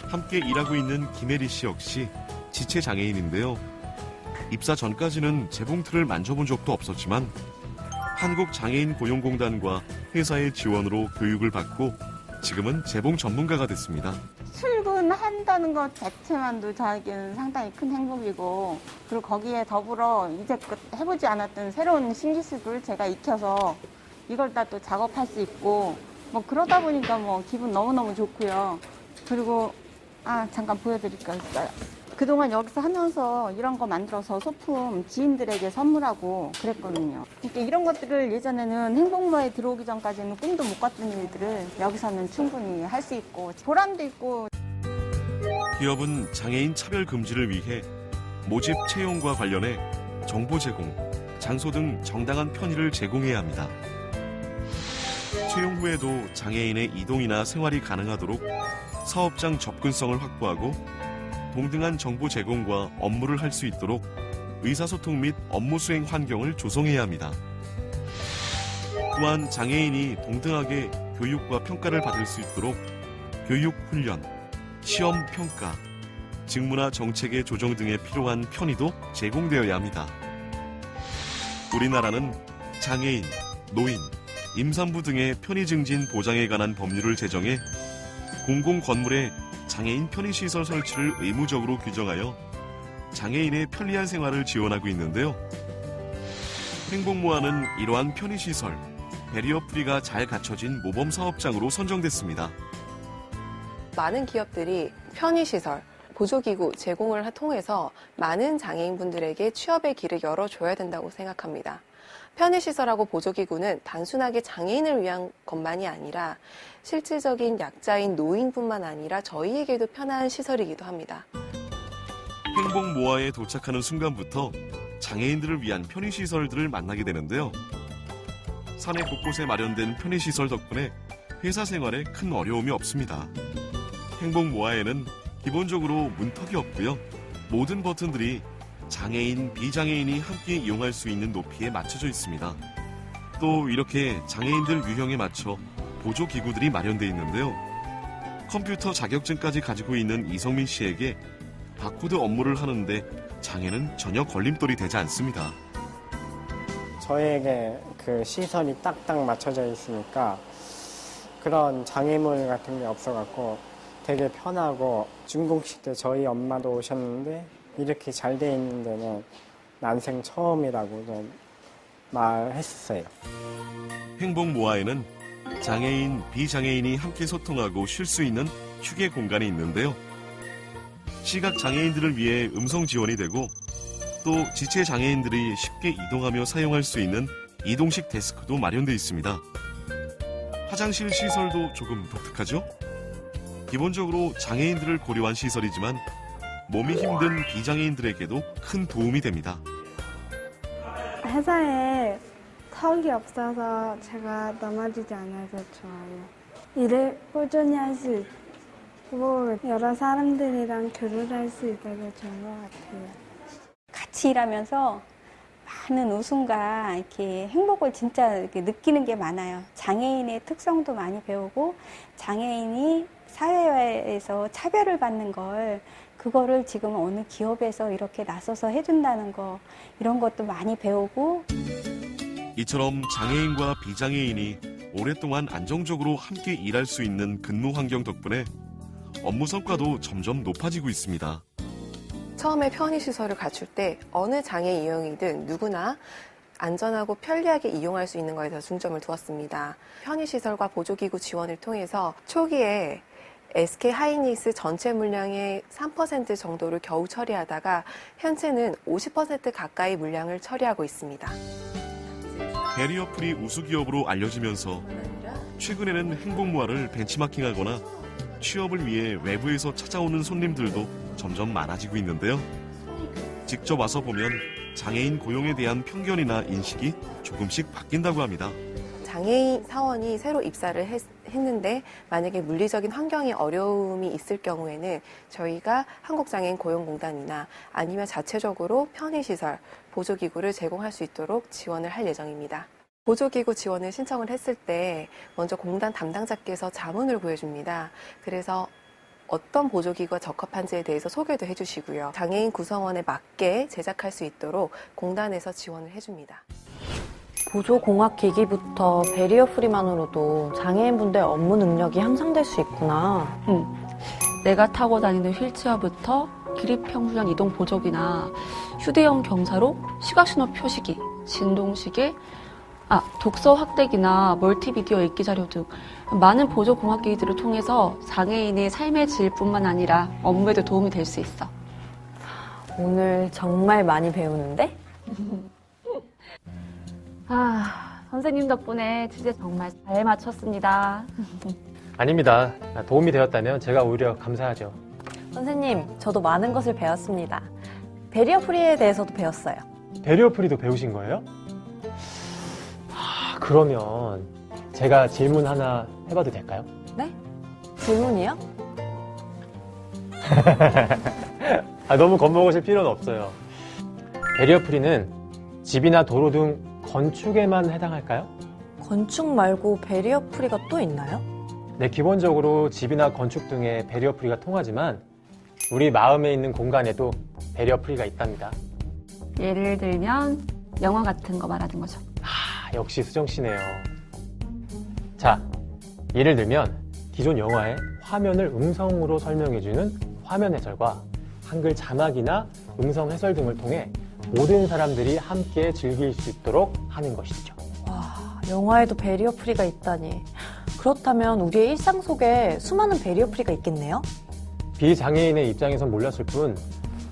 함께 일하고 있는 김혜리 씨 역시 지체장애인인데요. 입사 전까지는 재봉틀을 만져본 적도 없었지만 한국장애인고용공단과 회사의 지원으로 교육을 받고 지금은 재봉 전문가가 됐습니다. 출근한다는 것 자체만도 저에게는 상당히 큰 행복이고, 그리고 거기에 더불어 이제껏 해보지 않았던 새로운 신기술을 제가 익혀서 이걸 다 또 작업할 수 있고, 뭐 그러다 보니까 뭐 기분 너무너무 좋고요. 그리고 잠깐 보여드릴 거 있어요. 그동안 여기서 하면서 이런 거 만들어서 소품 지인들에게 선물하고 그랬거든요. 그러니까 이런 것들을 예전에는 행복모아에 들어오기 전까지는 꿈도 못 꿨던 일들을 여기서는 충분히 할 수 있고 보람도 있고. 기업은 장애인 차별 금지를 위해 모집 채용과 관련해 정보 제공, 장소 등 정당한 편의를 제공해야 합니다. 채용 후에도 장애인의 이동이나 생활이 가능하도록 사업장 접근성을 확보하고 동등한 정보 제공과 업무를 할 수 있도록 의사소통 및 업무 수행 환경을 조성해야 합니다. 또한 장애인이 동등하게 교육과 평가를 받을 수 있도록 교육 훈련, 시험 평가, 직무나 정책의 조정 등에 필요한 편의도 제공되어야 합니다. 우리나라는 장애인, 노인, 임산부 등의 편의 증진 보장에 관한 법률을 제정해 공공건물에 장애인 편의시설 설치를 의무적으로 규정하여 장애인의 편리한 생활을 지원하고 있는데요. 행복모아는 이러한 편의시설, 배리어 프리가 잘 갖춰진 모범사업장으로 선정됐습니다. 많은 기업들이 편의시설, 보조기구 제공을 통해서 많은 장애인분들에게 취업의 길을 열어줘야 된다고 생각합니다. 편의시설하고 보조기구는 단순하게 장애인을 위한 것만이 아니라 실질적인 약자인 노인뿐만 아니라 저희에게도 편한 시설이기도 합니다. 행복모아에 도착하는 순간부터 장애인들을 위한 편의시설들을 만나게 되는데요. 산에 곳곳에 마련된 편의시설 덕분에 회사 생활에 큰 어려움이 없습니다. 행복모아에는 기본적으로 문턱이 없고요. 모든 버튼들이 장애인, 비장애인이 함께 이용할 수 있는 높이에 맞춰져 있습니다. 또 이렇게 장애인들 유형에 맞춰 보조기구들이 마련되어 있는데요. 컴퓨터 자격증까지 가지고 있는 이성민 씨에게 바코드 업무를 하는데 장애는 전혀 걸림돌이 되지 않습니다. 저에게 그 시설이 딱딱 맞춰져 있으니까 그런 장애물 같은 게 없어갖고 되게 편하고 준공식 때 저희 엄마도 오셨는데 이렇게 잘 돼 있는 데는 난생 처음이라고 좀 말했어요. 행복모아에는 장애인, 비장애인이 함께 소통하고 쉴 수 있는 휴게 공간이 있는데요. 시각장애인들을 위해 음성 지원이 되고 또 지체장애인들이 쉽게 이동하며 사용할 수 있는 이동식 데스크도 마련되어 있습니다. 화장실 시설도 조금 독특하죠? 기본적으로 장애인들을 고려한 시설이지만 몸이 힘든 비장애인들에게도 큰 도움이 됩니다. 회사에 턱이 없어서 제가 넘어지지 않아서 좋아요. 일을 꾸준히 할 수 있고 여러 사람들이랑 교류할 수 있어서 좋은 것 같아요. 같이 일하면서 많은 웃음과 이렇게 행복을 진짜 이렇게 느끼는 게 많아요. 장애인의 특성도 많이 배우고 장애인이 사회에서 차별을 받는 그거를 지금 어느 기업에서 이렇게 나서서 해준다는 거 이런 것도 많이 배우고 이처럼 장애인과 비장애인이 오랫동안 안정적으로 함께 일할 수 있는 근무 환경 덕분에 업무 성과도 점점 높아지고 있습니다. 처음에 편의시설을 갖출 때 어느 장애 유형이든 누구나 안전하고 편리하게 이용할 수 있는 것에 중점을 두었습니다. 편의시설과 보조기구 지원을 통해서 초기에 SK하이닉스 전체 물량의 3% 정도를 겨우 처리하다가 현재는 50% 가까이 물량을 처리하고 있습니다. 배리어 프리 우수 기업으로 알려지면서 최근에는 행복모아를 벤치마킹하거나 취업을 위해 외부에서 찾아오는 손님들도 점점 많아지고 있는데요. 직접 와서 보면 장애인 고용에 대한 편견이나 인식이 조금씩 바뀐다고 합니다. 장애인 사원이 새로 입사를 했는데 만약에 물리적인 환경에 어려움이 있을 경우에는 저희가 한국장애인 고용공단이나 아니면 자체적으로 편의시설, 보조기구를 제공할 수 있도록 지원을 할 예정입니다. 보조기구 지원을 신청을 했을 때 먼저 공단 담당자께서 자문을 구해줍니다. 그래서 어떤 보조기구가 적합한지에 대해서 소개도 해주시고요. 장애인 구성원에 맞게 제작할 수 있도록 공단에서 지원을 해줍니다. 보조공학기기부터 배리어 프리만으로도 장애인분들 업무 능력이 향상될 수 있구나. 내가 타고 다니는 휠체어부터 기립형수형 이동 보조기나 휴대용 경사로 시각신호 표시기, 진동시계, 독서 확대기나 멀티비디오 읽기 자료 등 많은 보조공학기기들을 통해서 장애인의 삶의 질뿐만 아니라 업무에도 도움이 될 수 있어. 오늘 정말 많이 배우는데? 선생님 덕분에 주제 정말 잘 맞췄습니다. 아닙니다. 도움이 되었다면 제가 오히려 감사하죠. 선생님, 저도 많은 것을 배웠습니다. 배리어 프리에 대해서도 배웠어요. 배리어 프리도 배우신 거예요? 그러면 제가 질문 하나 해봐도 될까요? 네? 질문이요? 너무 겁먹으실 필요는 없어요. 배리어프리는 집이나 도로 등 건축에만 해당할까요? 건축 말고 배리어프리가 또 있나요? 네, 기본적으로 집이나 건축 등에 배리어프리가 통하지만 우리 마음에 있는 공간에도 배리어프리가 있답니다. 예를 들면 영화 같은 거 말하는 거죠. 역시 수정 씨네요. 자, 예를 들면 기존 영화의 화면을 음성으로 설명해주는 화면 해설과 한글 자막이나 음성 해설 등을 통해 모든 사람들이 함께 즐길 수 있도록 하는 것이죠. 와, 영화에도 배리어프리가 있다니. 그렇다면 우리의 일상 속에 수많은 배리어프리가 있겠네요? 비장애인의 입장에선 몰랐을 뿐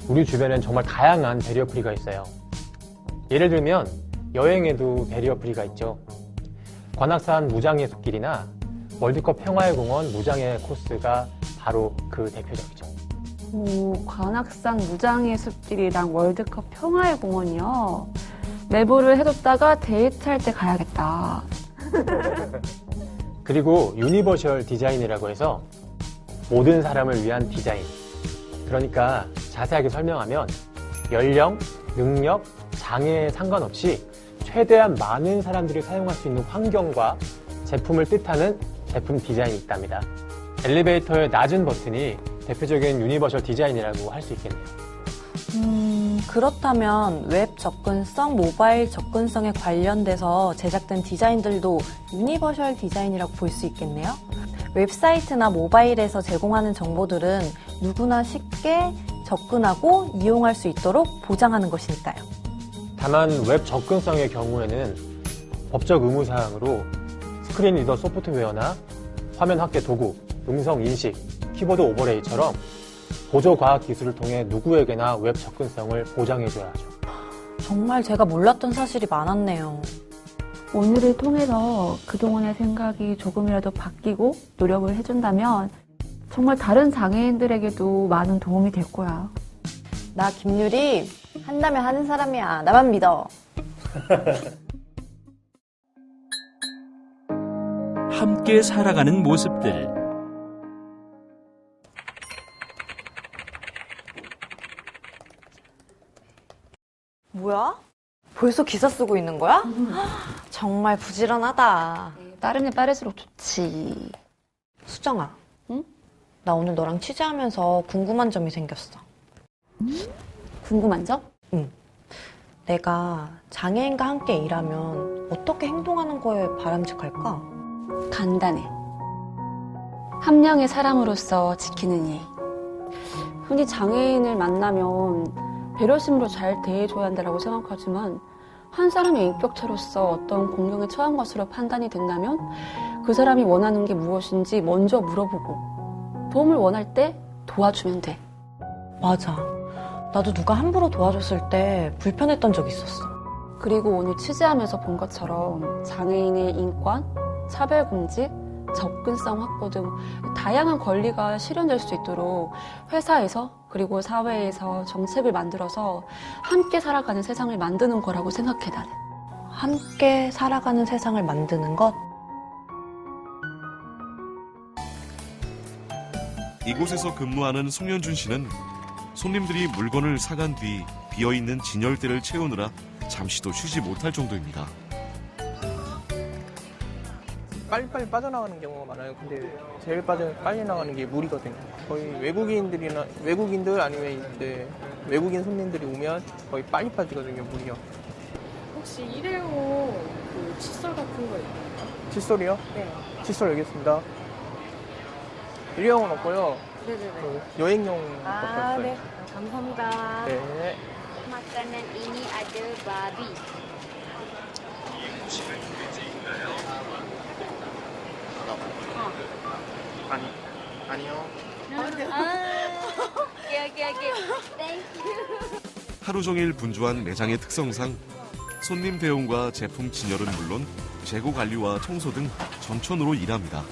우리 주변엔 정말 다양한 배리어프리가 있어요. 예를 들면 여행에도 배리어프리가 있죠. 관악산 무장의 숲길이나 월드컵 평화의 공원 무장의 코스가 바로 그 대표적이죠. 관악산 무장의 숲길이랑 월드컵 평화의 공원이요. 매부를 해뒀다가 데이트할 때 가야겠다. 그리고 유니버셜 디자인이라고 해서 모든 사람을 위한 디자인. 그러니까 자세하게 설명하면 연령, 능력, 장애에 상관없이 최대한 많은 사람들이 사용할 수 있는 환경과 제품을 뜻하는 제품 디자인이 있답니다. 엘리베이터의 낮은 버튼이 대표적인 유니버셜 디자인이라고 할 수 있겠네요. 그렇다면 웹 접근성, 모바일 접근성에 관련돼서 제작된 디자인들도 유니버셜 디자인이라고 볼 수 있겠네요. 웹사이트나 모바일에서 제공하는 정보들은 누구나 쉽게 접근하고 이용할 수 있도록 보장하는 것이니까요. 다만 웹 접근성의 경우에는 법적 의무사항으로 스크린 리더 소프트웨어나 화면 확대 도구, 음성 인식, 키보드 오버레이처럼 보조 과학 기술을 통해 누구에게나 웹 접근성을 보장해줘야 하죠. 정말 제가 몰랐던 사실이 많았네요. 오늘을 통해서 그동안의 생각이 조금이라도 바뀌고 노력을 해준다면 정말 다른 장애인들에게도 많은 도움이 될 거야. 나 김유리 한다면 하는 사람이야. 나만 믿어. 함께 살아가는 모습들. 뭐야? 벌써 기사 쓰고 있는 거야? 정말 부지런하다. 빠르면 빠를수록 좋지. 수정아, 응? 나 오늘 너랑 취재하면서 궁금한 점이 생겼어. 궁금한 점? 응. 내가 장애인과 함께 일하면 어떻게 행동하는 거에 바람직할까? 간단해. 한 명의 사람으로서 지키는 예의. 흔히 장애인을 만나면 배려심으로 잘 대해줘야 한다고 생각하지만 한 사람의 인격체로서 어떤 공경에 처한 것으로 판단이 된다면 그 사람이 원하는 게 무엇인지 먼저 물어보고 도움을 원할 때 도와주면 돼. 맞아. 나도 누가 함부로 도와줬을 때 불편했던 적이 있었어. 그리고 오늘 취재하면서 본 것처럼 장애인의 인권, 차별금지, 접근성 확보 등 다양한 권리가 실현될 수 있도록 회사에서 그리고 사회에서 정책을 만들어서 함께 살아가는 세상을 만드는 거라고 생각해 나는. 함께 살아가는 세상을 만드는 것? 이곳에서 근무하는 송현준 씨는 손님들이 물건을 사간 뒤 비어있는 진열대를 채우느라 잠시도 쉬지 못할 정도입니다. 빨리빨리 빠져나가는 경우가 많아요. 근데 제일 빨리 나가는 게 물이거든요. 거의 외국인들 아니면 이제 외국인 손님들이 오면 거의 빨리 빠지거든요, 물이요. 혹시 일회용 그 칫솔 같은 거 있나요? 칫솔이요? 네. 칫솔 여기 있습니다. 일회용은 없고요. 네네네. 여행용 밖에 없어요. 네. 감사합니다. 네. Makanan ini ada babi. 아니요. 오케이. 땡큐. 하루 종일 분주한 매장의 특성상 손님 대응과 제품 진열은 물론 재고 관리와 청소 등 전천후로 일합니다.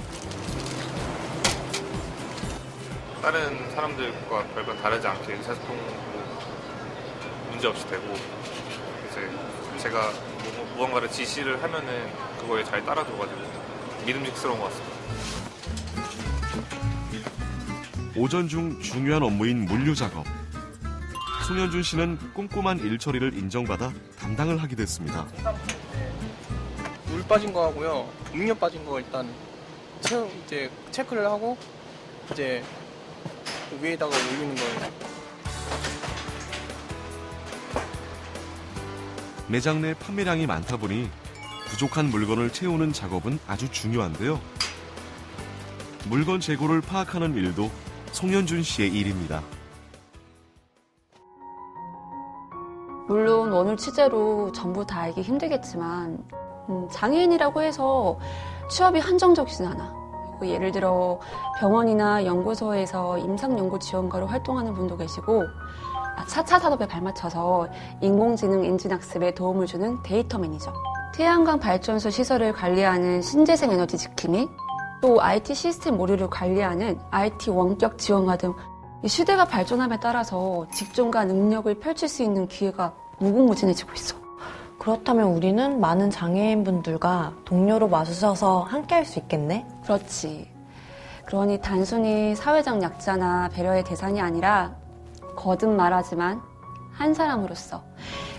다른 사람들과 별반 다르지 않게 의사소통도 문제없이 되고 이제 제가 무언가를 지시를 하면은 그거에 잘 따라줘가지고 믿음직스러운 것 같습니다. 오전 중 중요한 업무인 물류 작업. 송현준 씨는 꼼꼼한 일처리를 인정받아 담당을 하게 됐습니다. 물 빠진 거 하고요. 음료 빠진 거 일단 이제 체크를 하고 이제 위에다가 올리는 거예요. 매장 내 판매량이 많다 보니 부족한 물건을 채우는 작업은 아주 중요한데요. 물건 재고를 파악하는 일도 송현준 씨의 일입니다. 물론 오늘 취재로 전부 다 알기 힘들겠지만 장애인이라고 해서 취업이 한정적이진 않아. 예를 들어 병원이나 연구소에서 임상연구 지원가로 활동하는 분도 계시고 4차 산업에 발맞춰서 인공지능 엔진학습에 도움을 주는 데이터 매니저, 태양광 발전소 시설을 관리하는 신재생 에너지 지킴이, 또 IT 시스템 오류를 관리하는 IT 원격 지원가 등 시대가 발전함에 따라서 직종과 능력을 펼칠 수 있는 기회가 무궁무진해지고 있어. 그렇다면 우리는 많은 장애인분들과 동료로 맞서서 함께할 수 있겠네? 그렇지. 그러니 단순히 사회적 약자나 배려의 대상이 아니라 거듭 말하지만 한 사람으로서,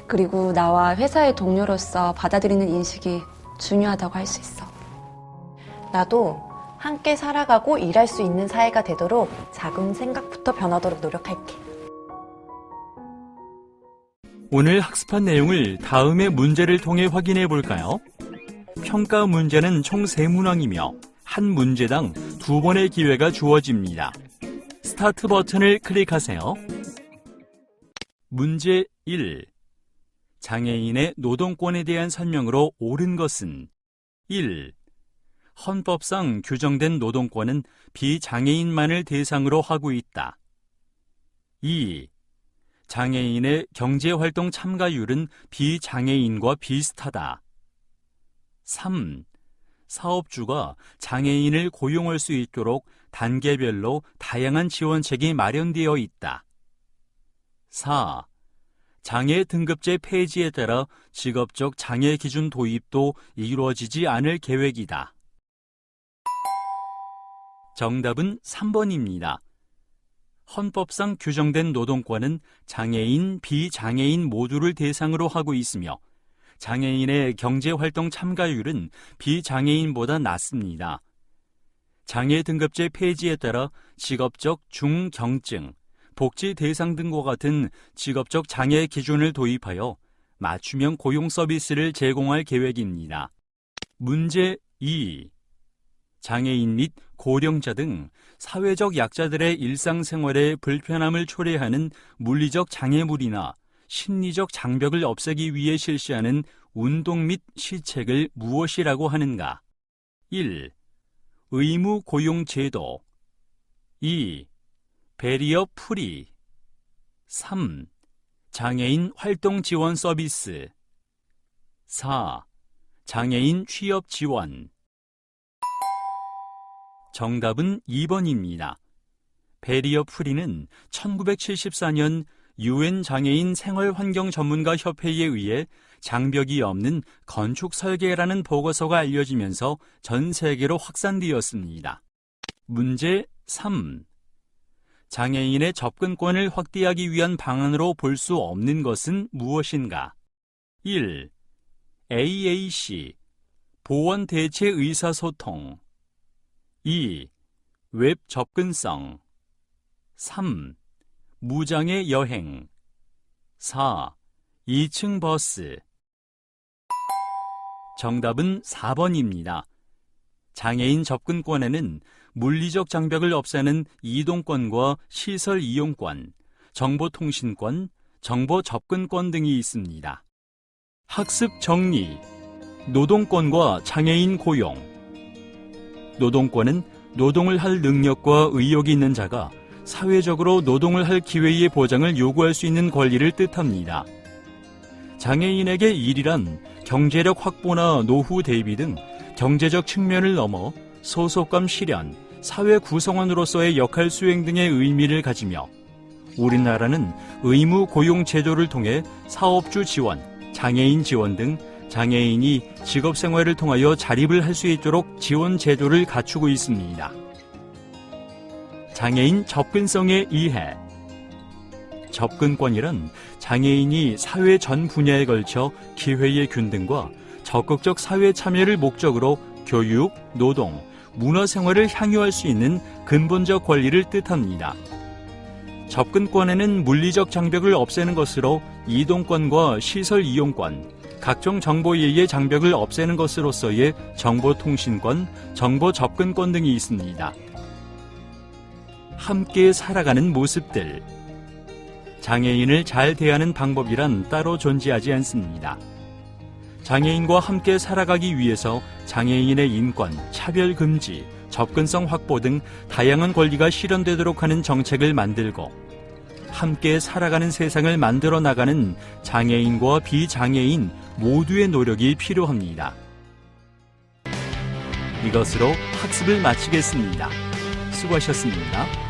그리고 나와 회사의 동료로서 받아들이는 인식이 중요하다고 할 수 있어. 나도 함께 살아가고 일할 수 있는 사회가 되도록 작은 생각부터 변하도록 노력할게. 오늘 학습한 내용을 다음의 문제를 통해 확인해 볼까요? 평가 문제는 총 3문항이며 한 문제당 2번의 기회가 주어집니다. 스타트 버튼을 클릭하세요. 문제 1. 장애인의 노동권에 대한 설명으로 옳은 것은 1. 헌법상 규정된 노동권은 비장애인만을 대상으로 하고 있다. 2. 장애인의 경제활동 참가율은 비장애인과 비슷하다. 3. 사업주가 장애인을 고용할 수 있도록 단계별로 다양한 지원책이 마련되어 있다. 4. 장애 등급제 폐지에 따라 직업적 장애 기준 도입도 이루어지지 않을 계획이다. 정답은 3번입니다. 헌법상 규정된 노동권은 장애인, 비장애인 모두를 대상으로 하고 있으며 장애인의 경제활동 참가율은 비장애인보다 낮습니다. 장애 등급제 폐지에 따라 직업적 중경증, 복지 대상 등과 같은 직업적 장애 기준을 도입하여 맞춤형 고용 서비스를 제공할 계획입니다. 문제 2. 장애인 및 고령자 등 사회적 약자들의 일상생활에 불편함을 초래하는 물리적 장애물이나 심리적 장벽을 없애기 위해 실시하는 운동 및 시책을 무엇이라고 하는가? 1. 의무 고용 제도. 2. 베리어 프리. 3. 장애인 활동 지원 서비스. 4. 장애인 취업 지원. 정답은 2번입니다. 베리어 프리는 1974년 UN 장애인 생활환경 전문가 협회에 의해 장벽이 없는 건축 설계라는 보고서가 알려지면서 전 세계로 확산되었습니다. 문제 3. 장애인의 접근권을 확대하기 위한 방안으로 볼 수 없는 것은 무엇인가? 1. AAC, 보원 대체 의사소통. 2. 웹 접근성. 3. 무장애 여행. 4. 2층 버스. 정답은 4번입니다. 장애인 접근권에는 물리적 장벽을 없애는 이동권과 시설 이용권, 정보통신권, 정보 접근권 등이 있습니다. 학습 정리. 노동권과 장애인 고용. 노동권은 노동을 할 능력과 의욕이 있는 자가 사회적으로 노동을 할 기회의 보장을 요구할 수 있는 권리를 뜻합니다. 장애인에게 일이란 경제력 확보나 노후 대비 등 경제적 측면을 넘어 소속감 실현, 사회 구성원으로서의 역할 수행 등의 의미를 가지며 우리나라는 의무 고용 제도를 통해 사업주 지원, 장애인 지원 등 장애인이 직업생활을 통하여 자립을 할 수 있도록 지원 제도를 갖추고 있습니다. 장애인 접근성의 이해. 접근권이란 장애인이 사회 전 분야에 걸쳐 기회의 균등과 적극적 사회 참여를 목적으로 교육, 노동, 문화생활을 향유할 수 있는 근본적 권리를 뜻합니다. 접근권에는 물리적 장벽을 없애는 것으로 이동권과 시설 이용권, 각종 정보예의 장벽을 없애는 것으로서의 정보통신권, 정보 접근권 등이 있습니다. 함께 살아가는 모습들. 장애인을 잘 대하는 방법이란 따로 존재하지 않습니다. 장애인과 함께 살아가기 위해서 장애인의 인권, 차별 금지, 접근성 확보 등 다양한 권리가 실현되도록 하는 정책을 만들고 함께 살아가는 세상을 만들어 나가는 장애인과 비장애인 모두의 노력이 필요합니다. 이것으로 학습을 마치겠습니다. 수고하셨습니다.